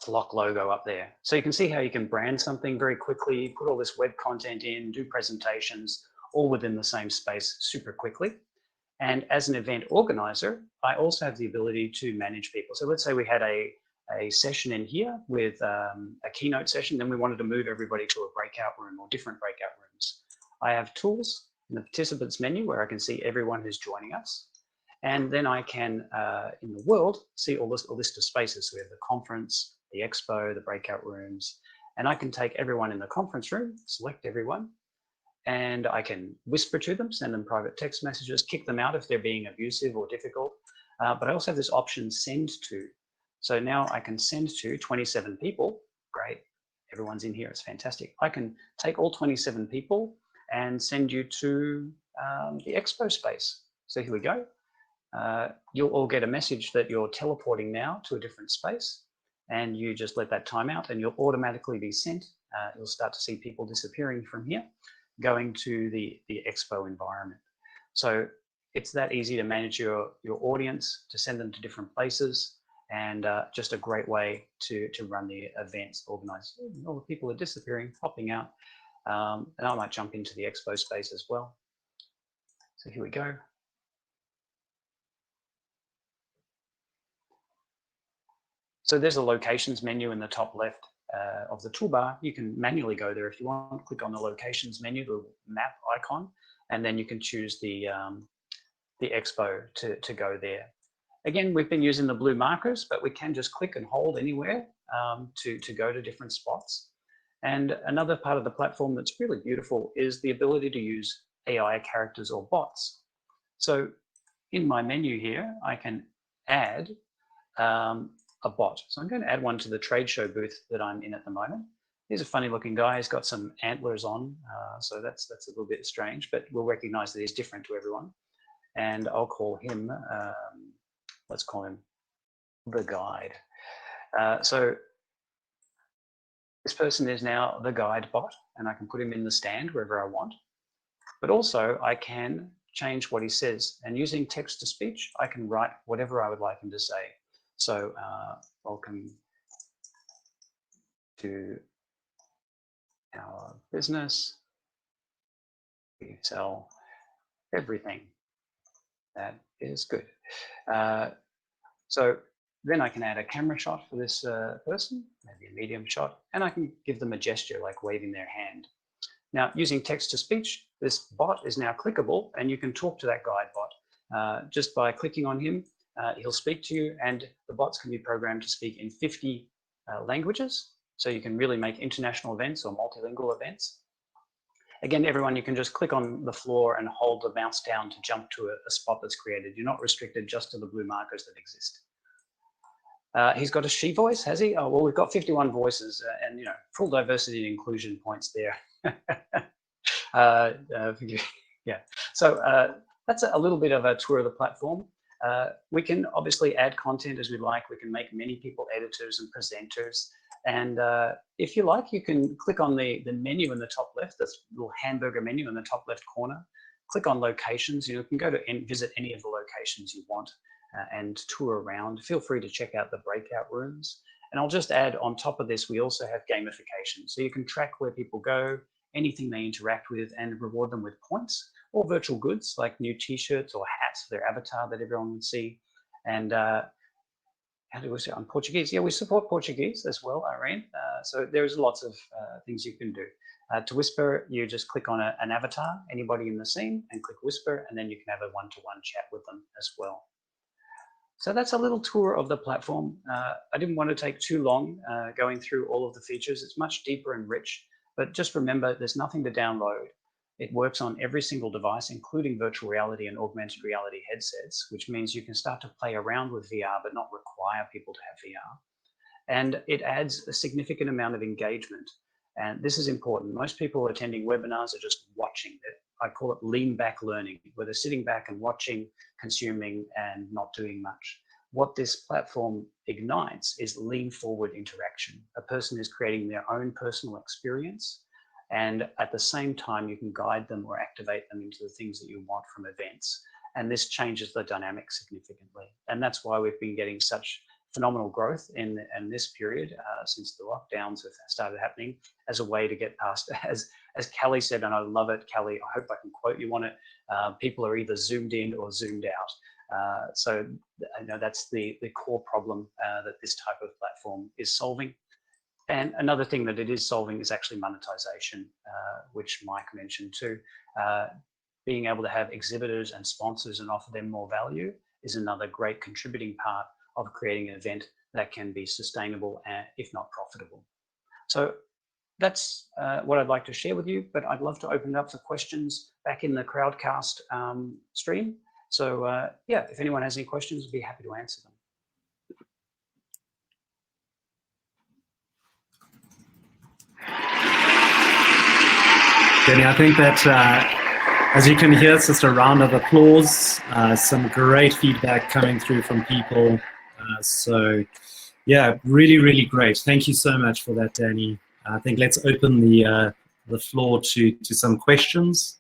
Flock logo up there. So you can see how you can brand something very quickly, put all this web content in, do presentations, all within the same space super quickly. And as an event organizer, I also have the ability to manage people. So let's say we had a session in here with a keynote session, then we wanted to move everybody to a breakout room or different breakout rooms. I have tools in the participants menu where I can see everyone who's joining us. And then I can, in the world, see all this, a list of spaces. So we have the conference, the expo, the breakout rooms, and I can take everyone in the conference room, select everyone, and I can whisper to them, send them private text messages, kick them out if they're being abusive or difficult. But I also have this option, send to. So now I can send to 27 people. Great, everyone's in here, it's fantastic. I can take all 27 people and send you to the expo space. So here we go. You'll all get a message that you're teleporting now to a different space, and you just let that time out and you'll automatically be sent. You'll start to see people disappearing from here, going to the expo environment. So it's that easy to manage your audience, to send them to different places, and just a great way to run the events, organize. All the people are disappearing, popping out, and I might jump into the expo space as well. So here we go. So there's a locations menu in the top left of the toolbar. You can manually go there if you want. Click on the locations menu, the map icon, and then you can choose the expo to go there. Again, we've been using the blue markers, but we can just click and hold anywhere to go to different spots. And another part of the platform that's really beautiful is the ability to use AI characters or bots. So in my menu here, I can add a bot. So I'm going to add one to the trade show booth that I'm in at the moment. He's a funny looking guy. He's got some antlers on. So that's a little bit strange, but we'll recognize that he's different to everyone. And I'll call him, let's call him the guide. So this person is now the guide bot, and I can put him in the stand wherever I want. But also I can change what he says, and using text to speech, I can write whatever I would like him to say. So welcome to our business. We sell everything that is good. So then I can add a camera shot for this person, maybe a medium shot, and I can give them a gesture like waving their hand. Now, using text to speech, this bot is now clickable, and you can talk to that guide bot just by clicking on him. He'll speak to you, and the bots can be programmed to speak in 50 languages. So you can really make international events or multilingual events. Again, everyone, you can just click on the floor and hold the mouse down to jump to a spot that's created. You're not restricted just to the blue markers that exist. He's got a she voice, has he? Oh, well, we've got 51 voices and, you know, full diversity and inclusion points there. Yeah, so that's a little bit of a tour of the platform. We can obviously add content as we like. We can make many people editors and presenters. And if you like, you can click on the menu in the top left, this little hamburger menu in the top left corner. Click on locations. You can go to visit any of the locations you want and tour around. Feel free to check out the breakout rooms. And I'll just add on top of this, we also have gamification. So you can track where people go, anything they interact with, and reward them with points or virtual goods like new t-shirts or hats for their avatar that everyone would see. And how do we say on Portuguese? Yeah, we support Portuguese as well, Irene. So there's lots of things you can do. To whisper, you just click on an avatar, anybody in the scene, and click whisper, and then you can have a one-to-one chat with them as well. So that's a little tour of the platform. I didn't want to take too long going through all of the features. It's much deeper and rich But just remember, there's nothing to download. It works on every single device, including virtual reality and augmented reality headsets, which means you can start to play around with VR, but not require people to have VR. And it adds a significant amount of engagement. And this is important. Most people attending webinars are just watching it. I call it lean back learning, where they're sitting back and watching, consuming, and not doing much. What this platform ignites is lean forward interaction. A person is creating their own personal experience, and at the same time, you can guide them or activate them into the things that you want from events. And this changes the dynamic significantly. And that's why we've been getting such phenomenal growth in this period since the lockdowns have started happening, as a way to get past, as Kelly said, and I love it, Kelly, I hope I can quote you on it, people are either zoomed in or zoomed out. So I know that's the core problem that this type of platform is solving. And another thing that it is solving is actually monetization, which Mike mentioned too. Being able to have exhibitors and sponsors and offer them more value is another great contributing part of creating an event that can be sustainable, and if not profitable. So that's what I'd like to share with you, but I'd love to open it up for questions back in the Crowdcast stream. So yeah, if anyone has any questions, I'd be happy to answer them. Danny, I think that, as you can hear, it's just a round of applause, some great feedback coming through from people. So, yeah, really, really great. Thank you so much for that, Danny. I think let's open the floor to some questions.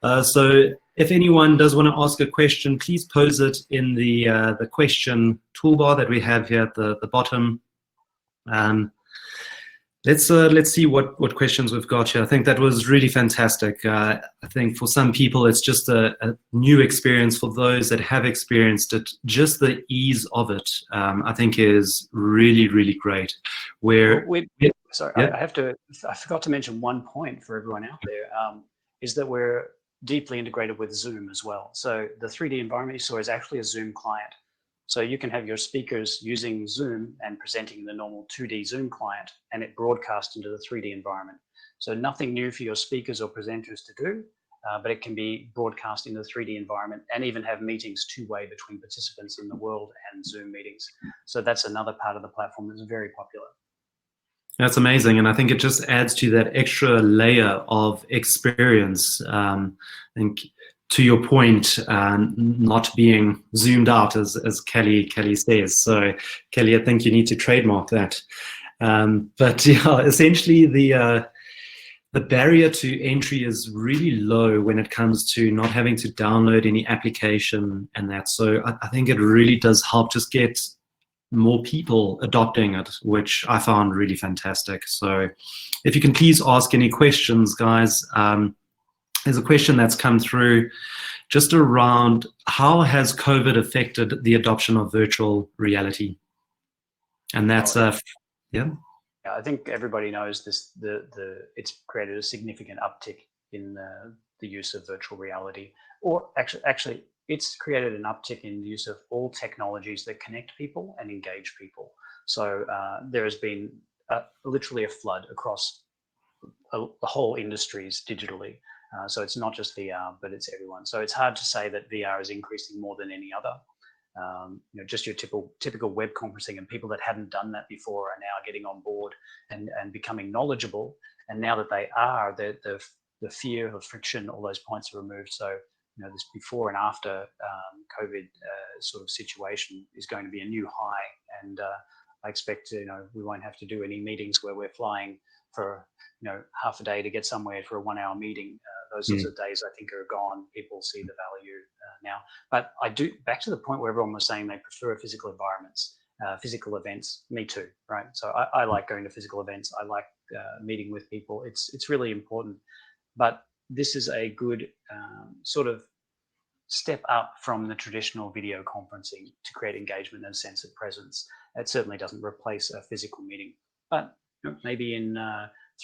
So if anyone does want to ask a question, please pose it in the question toolbar that we have here at the bottom. Let's see what questions we've got here. I think that was really fantastic. I think for some people, it's just a new experience. For those that have experienced it, just the ease of it, I think is really, really great. Sorry, yeah. I forgot to mention one point for everyone out there, is that we're deeply integrated with Zoom as well. So the 3D environment you saw is actually a Zoom client. So you can have your speakers using Zoom and presenting the normal 2D Zoom client, and it broadcasts into the 3D environment. So nothing new for your speakers or presenters to do, but it can be broadcast into the 3D environment and even have meetings two-way between participants in the world and Zoom meetings. So that's another part of the platform that's very popular. That's amazing, and I think it just adds to that extra layer of experience. I think, to your point, not being zoomed out, as Kelly says. So, Kelly, I think you need to trademark that. But yeah, essentially the barrier to entry is really low when it comes to not having to download any application and that. So I think it really does help just get more people adopting it, which I found really fantastic. So if you can please ask any questions, guys. There's a question that's come through just around how has COVID affected the adoption of virtual reality? And that's, yeah. I think everybody knows this. It's created a significant uptick in the use of virtual reality, or actually, it's created an uptick in the use of all technologies that connect people and engage people. So there has been literally a flood across the whole industries digitally. So it's not just VR, but it's everyone. So it's hard to say that VR is increasing more than any other. Just your typical web conferencing, and people that hadn't done that before are now getting on board and becoming knowledgeable. And now that they are, the fear of friction, all those points are removed. So this before and after COVID sort of situation is going to be a new high. And I expect we won't have to do any meetings where we're flying for half a day to get somewhere for a 1 hour meeting. Those sorts of days, I think, are gone. People see the value now. But I do, back to the point where everyone was saying they prefer physical environments, physical events. Me too, right? So I like going to physical events. I like meeting with people. It's really important. But this is a good sort of step up from the traditional video conferencing to create engagement and a sense of presence. It certainly doesn't replace a physical meeting, but maybe in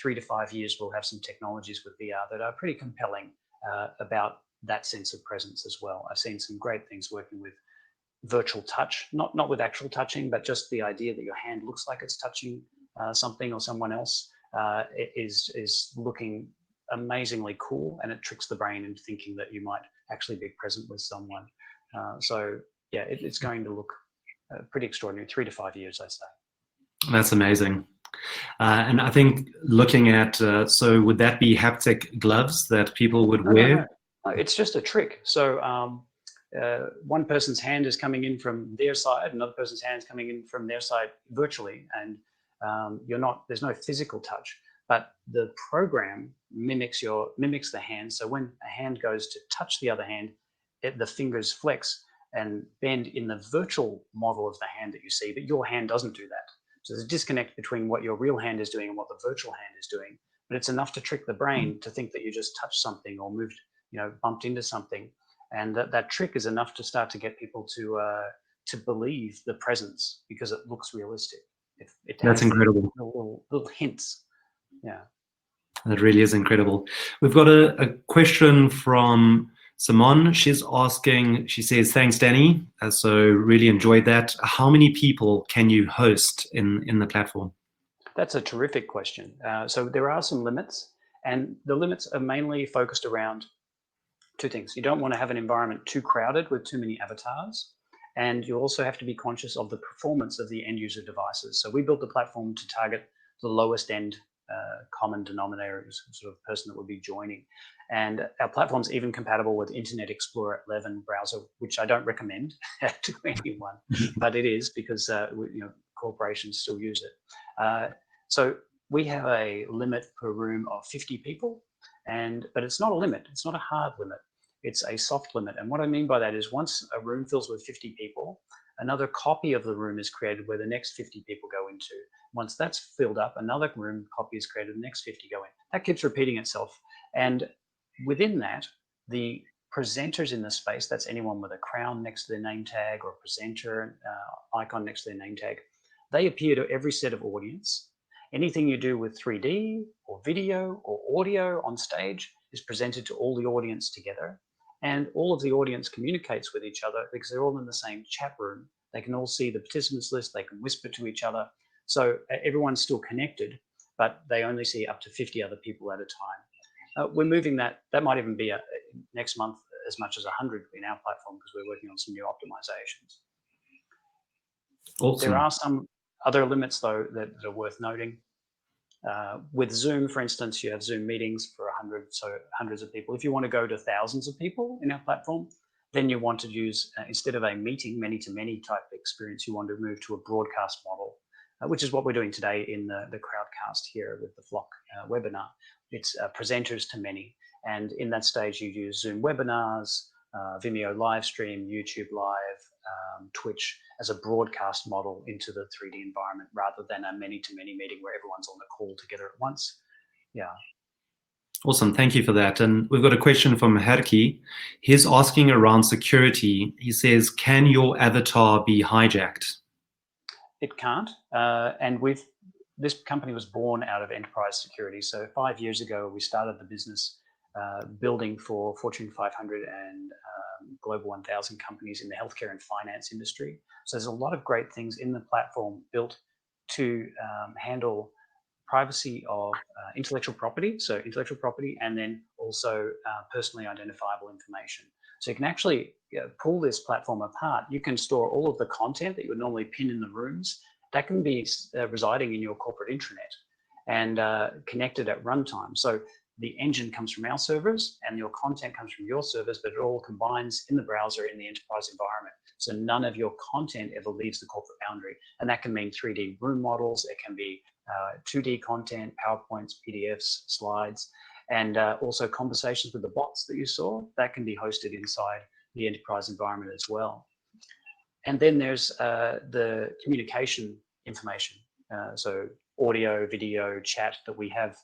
3 to 5 years, we'll have some technologies with VR that are pretty compelling about that sense of presence as well. I've seen some great things working with virtual touch, not with actual touching, but just the idea that your hand looks like it's touching something or someone else. is looking amazingly cool, and it tricks the brain into thinking that you might actually be present with someone. So yeah, it's going to look pretty extraordinary. 3 to 5 years, I say. That's amazing. And I think looking at, so would that be haptic gloves that people would wear? No, it's just a trick. So one person's hand is coming in from their side, another person's hand is coming in from their side virtually, and there's no physical touch, but the program mimics the hand. So when a hand goes to touch the other hand, the fingers flex and bend in the virtual model of the hand that you see, but your hand doesn't do that. So there's a disconnect between what your real hand is doing and what the virtual hand is doing, but it's enough to trick the brain to think that you just touched something or moved, bumped into something. And that trick is enough to start to get people to believe the presence, because it looks realistic. That's incredible. Little hints. Yeah. That really is incredible. We've got a question from Simone. She's asking, she says, thanks, Danny. So really enjoyed that. How many people can you host in the platform? That's a terrific question. So there are some limits, and the limits are mainly focused around two things. You don't want to have an environment too crowded with too many avatars, and you also have to be conscious of the performance of the end user devices. So we built the platform to target the lowest end common denominator, sort of person that would be joining. And our platform's even compatible with Internet Explorer 11 browser, which I don't recommend to anyone, but it is, because corporations still use it. So we have a limit per room of 50 people, but it's not a limit. It's not a hard limit. It's a soft limit. And what I mean by that is, once a room fills with 50 people, another copy of the room is created where the next 50 people go into. Once that's filled up, another room copy is created, the next 50 go in. That keeps repeating itself. And within that, the presenters in the space, that's anyone with a crown next to their name tag or a presenter icon next to their name tag, they appear to every set of audience. Anything you do with 3D or video or audio on stage is presented to all the audience together. And all of the audience communicates with each other because they're all in the same chat room. They can all see the participants list. They can whisper to each other. So everyone's still connected, but they only see up to 50 other people at a time. We're moving that might even be next month as much as 100 in our platform, because we're working on some new optimizations. Awesome. There are some other limits, though, that are worth noting. With Zoom, for instance, you have Zoom meetings for 100, so hundreds of people. If you want to go to thousands of people in our platform, then you want to use, instead of a meeting, many-to-many type experience, you want to move to a broadcast model, which is what we're doing today in the Crowdcast here with the Flock webinar. It's presenters to many. And in that stage, you use Zoom webinars, Vimeo live stream, YouTube live, Twitch as a broadcast model into the 3D environment, rather than a many-to-many meeting where everyone's on the call together at once. Yeah. Awesome, thank you for that. And we've got a question from Herki. He's asking around security. He says, can your avatar be hijacked? It can't. This company was born out of enterprise security. So 5 years ago, we started the business building for Fortune 500 and Global 1000 companies in the healthcare and finance industry. So there's a lot of great things in the platform built to handle privacy of intellectual property, and then also personally identifiable information. So you can actually pull this platform apart. You can store all of the content that you would normally pin in the rooms. That can be residing in your corporate intranet and connected at runtime. So the engine comes from our servers and your content comes from your servers, but it all combines in the browser in the enterprise environment. So none of your content ever leaves the corporate boundary. And that can mean 3D room models. It can be 2D content, PowerPoints, PDFs, slides, and also conversations with the bots that you saw. That can be hosted inside the enterprise environment as well. And then there's the communication information. So audio, video, chat that we have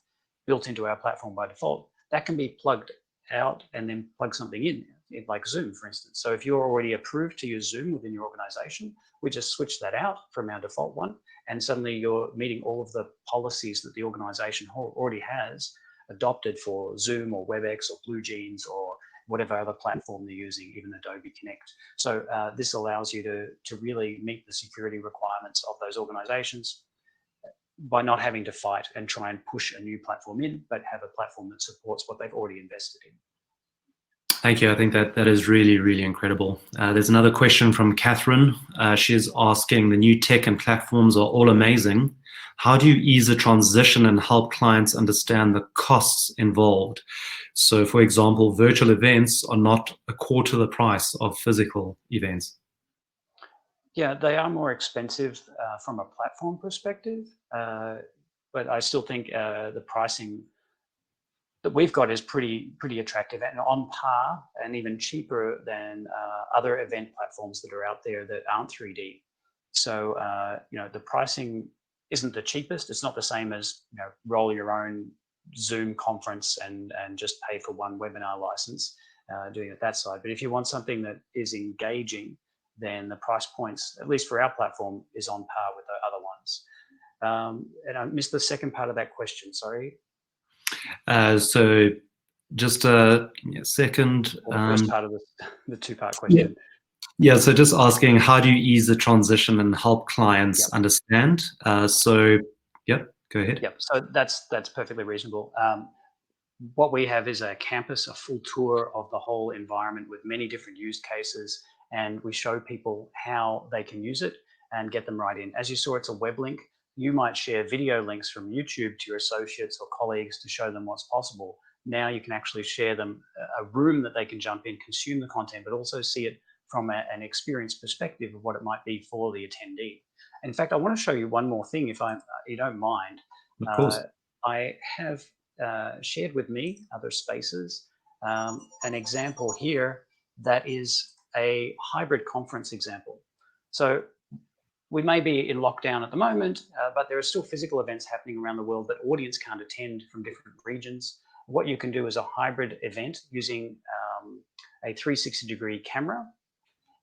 built into our platform by default, that can be plugged out and then plug something in, like Zoom, for instance. So if you're already approved to use Zoom within your organization, we just switch that out from our default one, and suddenly you're meeting all of the policies that the organization already has adopted for Zoom or WebEx or BlueJeans or whatever other platform they're using, even Adobe Connect. So this allows you to really meet the security requirements of those organizations. by not having to fight and try and push a new platform in, but have a platform that supports what they've already invested in. Thank you. I think that is really, really incredible. There's another question from Catherine. She's asking, the new tech and platforms are all amazing. How do you ease the transition and help clients understand the costs involved? So, for example, virtual events are not a quarter the price of physical events. Yeah, they are more expensive from a platform perspective, but I still think the pricing that we've got is pretty attractive and on par and even cheaper than other event platforms that are out there that aren't 3D. So the pricing isn't the cheapest. It's not the same as roll your own Zoom conference and just pay for one webinar license doing it that side. But if you want something that is engaging, then the price points, at least for our platform, is on par with the other ones. And I missed the second part of that question, sorry. So just a second. Or the first part of the two-part question. Yeah, so just asking, how do you ease the transition and help clients understand? So, go ahead. Yep, so that's perfectly reasonable. What we have is a campus, a full tour of the whole environment with many different use cases, and we show people how they can use it and get them right in. As you saw, it's a web link. You might share video links from YouTube to your associates or colleagues to show them what's possible. Now you can actually share them a room that they can jump in, consume the content, but also see it from an experience perspective of what it might be for the attendee. In fact, I want to show you one more thing, if you don't mind. Of course. I have shared with me other spaces an example here that is a hybrid conference example. So we may be in lockdown at the moment, but there are still physical events happening around the world that audience can't attend from different regions. What you can do is a hybrid event using a 360-degree camera,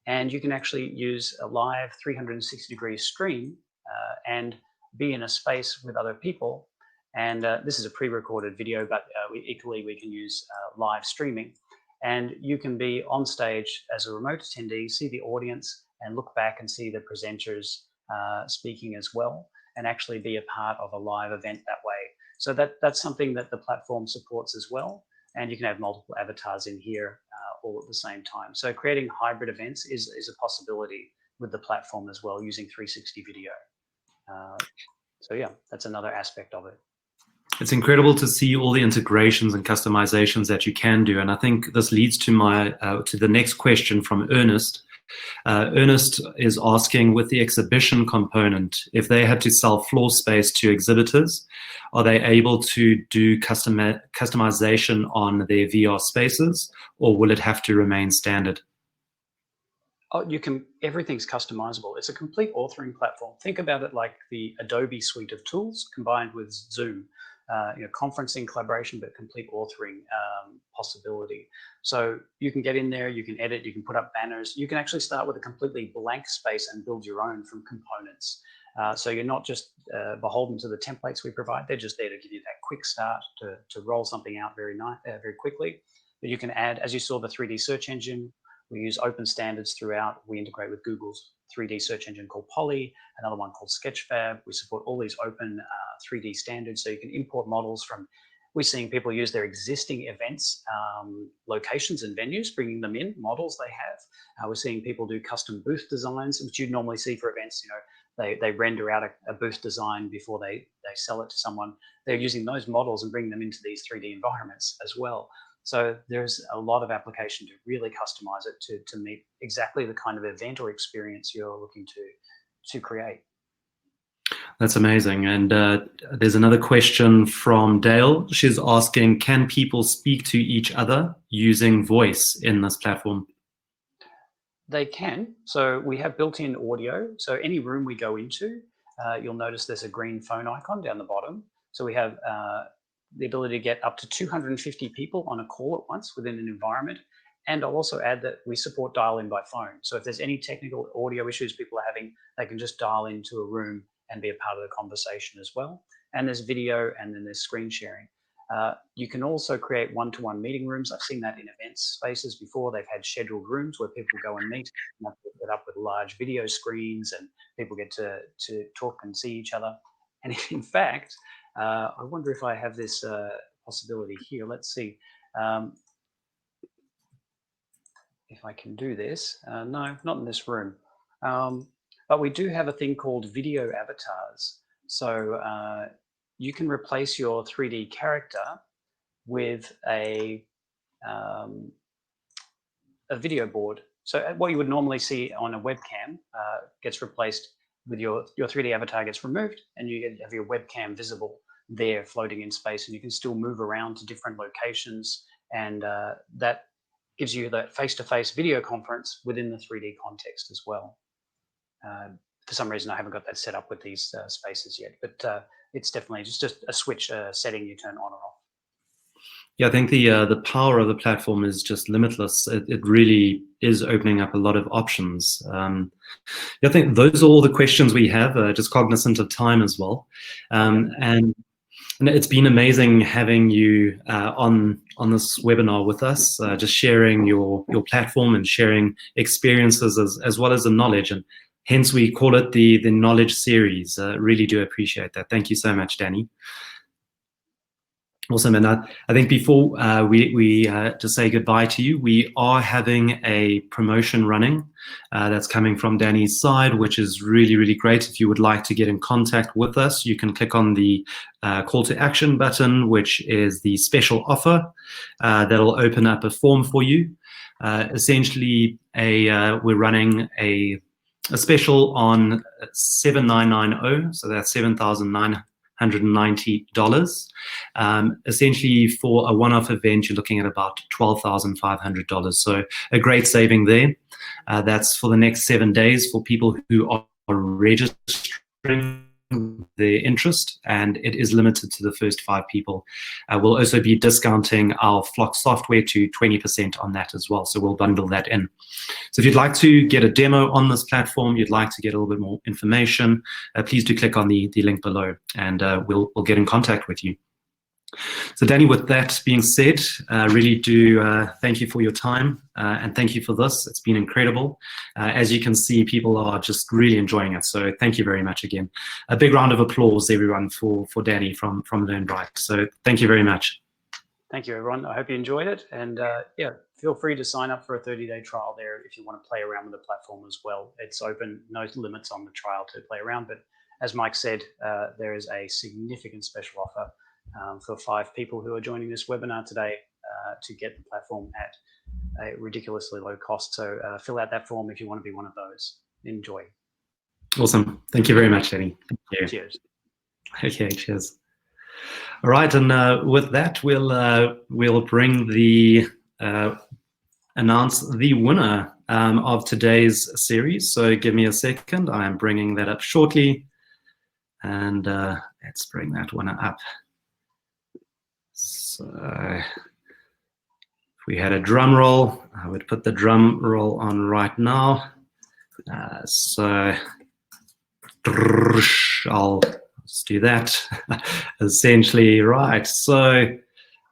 and you can actually use a live 360-degree stream and be in a space with other people. And this is a pre-recorded video, but equally we can use live streaming. And you can be on stage as a remote attendee, see the audience, and look back and see the presenters speaking as well, and actually be a part of a live event that way. So that's something that the platform supports as well. And you can have multiple avatars in here all at the same time. So creating hybrid events is a possibility with the platform as well, using 360 video. So yeah, that's another aspect of it. It's incredible to see all the integrations and customizations that you can do. And I think this leads to to the next question from Ernest. Ernest is asking, with the exhibition component, if they had to sell floor space to exhibitors, are they able to do customization on their VR spaces, or will it have to remain standard? Oh, everything's customizable. It's a complete authoring platform. Think about it like the Adobe suite of tools combined with Zoom. Conferencing, collaboration, but complete authoring possibility. So you can get in there, you can edit, you can put up banners. You can actually start with a completely blank space and build your own from components. So you're not just beholden to the templates we provide. They're just there to give you that quick start to roll something out very quickly. But you can add, as you saw, the 3D search engine. We use open standards throughout. We integrate with Google's 3D search engine called Poly, another one called Sketchfab. We support all these open 3D standards, so you can import models from. We're seeing people use their existing events, locations and venues, bringing them in, models they have. We're seeing people do custom booth designs, which you'd normally see for events. They render out a booth design before they sell it to someone. They're using those models and bringing them into these 3D environments as well. So there's a lot of application to really customize it to meet exactly the kind of event or experience you're looking to create. That's amazing. And there's another question from Dale. She's asking, can people speak to each other using voice in this platform? They can. So we have built-in audio. So any room we go into, you'll notice there's a green phone icon down the bottom. So we have the ability to get up to 250 people on a call at once within an environment. And I'll also add that we support dial-in by phone. So if there's any technical audio issues people are having, they can just dial into a room and be a part of the conversation as well. And there's video, and then there's screen sharing. You can also create one-to-one meeting rooms. I've seen that in events spaces before. They've had scheduled rooms where people go and meet, and they've set up with large video screens, and people get to talk and see each other. And in fact, I wonder if I have this possibility here. Let's see. If I can do this. No, not in this room. But we do have a thing called video avatars. So you can replace your 3D character with a video board. So what you would normally see on a webcam gets replaced with your 3D avatar gets removed, and you have your webcam visible there floating in space, and you can still move around to different locations, and that gives you that face-to-face video conference within the 3D context as well. For some reason, I haven't got that set up with these spaces yet, but it's definitely just a switch setting you turn on or off. Yeah, I think the power of the platform is just limitless. It really is opening up a lot of options. I think those are all the questions we have, just cognizant of time as well. And it's been amazing having you on this webinar with us, just sharing your platform and sharing experiences as well as the knowledge. And hence we call it the knowledge series. Really do appreciate that. Thank you so much, Danny. Awesome. And I think before we just say goodbye to you, we are having a promotion running that's coming from Danny's side, which is really, really great. If you would like to get in contact with us, you can click on the call to action button, which is the special offer. That'll open up a form for you. Essentially, we're running a special on 7,990, so that's $7,990. Essentially, for a one-off event, you're looking at about $12,500. So a great saving there. That's for the next 7 days for people who are registering their interest, and it is limited to the first 5 people. We'll also be discounting our Flock software to 20% on that as well. So we'll bundle that in. So if you'd like to get a demo on this platform, you'd like to get a little bit more information, please do click on the link below, and we'll get in contact with you. So Danny, with that being said, really do thank you for your time and thank you for this. It's been incredible. As you can see, people are just really enjoying it. So thank you very much again. A big round of applause, everyone, for Danny from LearnBright. So thank you very much. Thank you, everyone. I hope you enjoyed it. And yeah, feel free to sign up for a 30-day trial there if you want to play around with the platform as well. It's open, no limits on the trial to play around. But as Mike said, there is a significant special offer for 5 people who are joining this webinar today to get the platform at a ridiculously low cost. So fill out that form if you want to be one of those. Enjoy. Awesome. Thank you very much, Danny. Thank you. Cheers. Okay, cheers. All right, and with that, we'll bring the announce the winner of today's series. So give me a second. I am bringing that up shortly, and let's bring that winner up. So if we had a drum roll, I would put the drum roll on right now. So I'll just do that. Essentially, right. So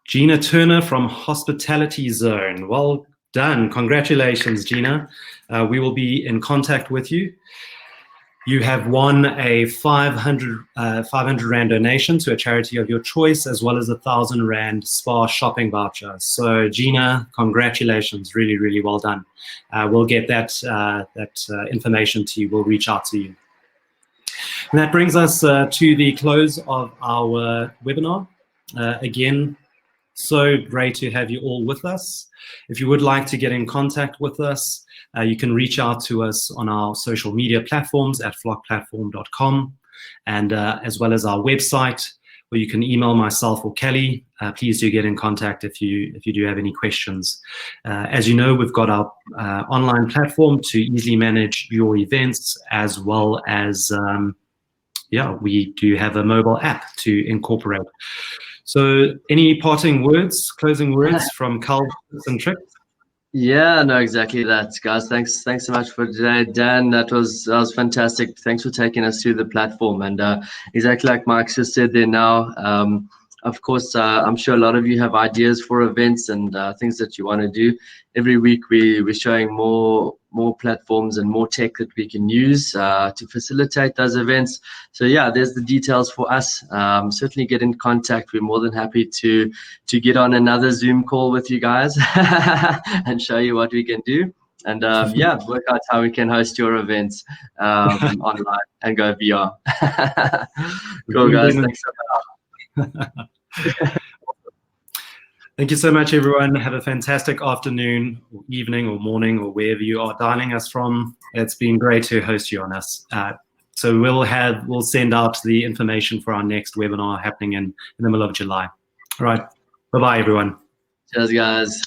Gina Turner from Hospitality Zone. Well done. Congratulations, Gina. We will be in contact with you. You have won a 500 Rand donation to a charity of your choice, as well as a 1,000 Rand spa shopping voucher. So Gina, congratulations. Really, really well done. We'll get that information to you. We'll reach out to you. And that brings us to the close of our webinar. Again, so great to have you all with us. If you would like to get in contact with us, you can reach out to us on our social media platforms at flockplatform.com, and as well as our website, where you can email myself or Kelly. Please do get in contact if you do have any questions. As you know, we've got our online platform to easily manage your events, as well as we do have a mobile app to incorporate. So any parting words, closing words from Carl and Trick? Yeah, no, exactly that, guys. Thanks so much for today, Dan. That was fantastic. Thanks for taking us through the platform, and exactly like Mike just said there now. Of course, I'm sure a lot of you have ideas for events and things that you want to do. Every week we're showing more platforms and more tech that we can use to facilitate those events. So yeah, there's the details for us. Certainly get in contact. We're more than happy to get on another Zoom call with you guys and show you what we can do. And yeah, work out how we can host your events online and go VR. Cool, guys. Thanks so much. Thank you so much, everyone. Have a fantastic afternoon, or evening, or morning, or wherever you are dialing us from. It's been great to host you on us. So we'll send out the information for our next webinar happening in the middle of July. All right. Bye-bye, everyone. Cheers, guys.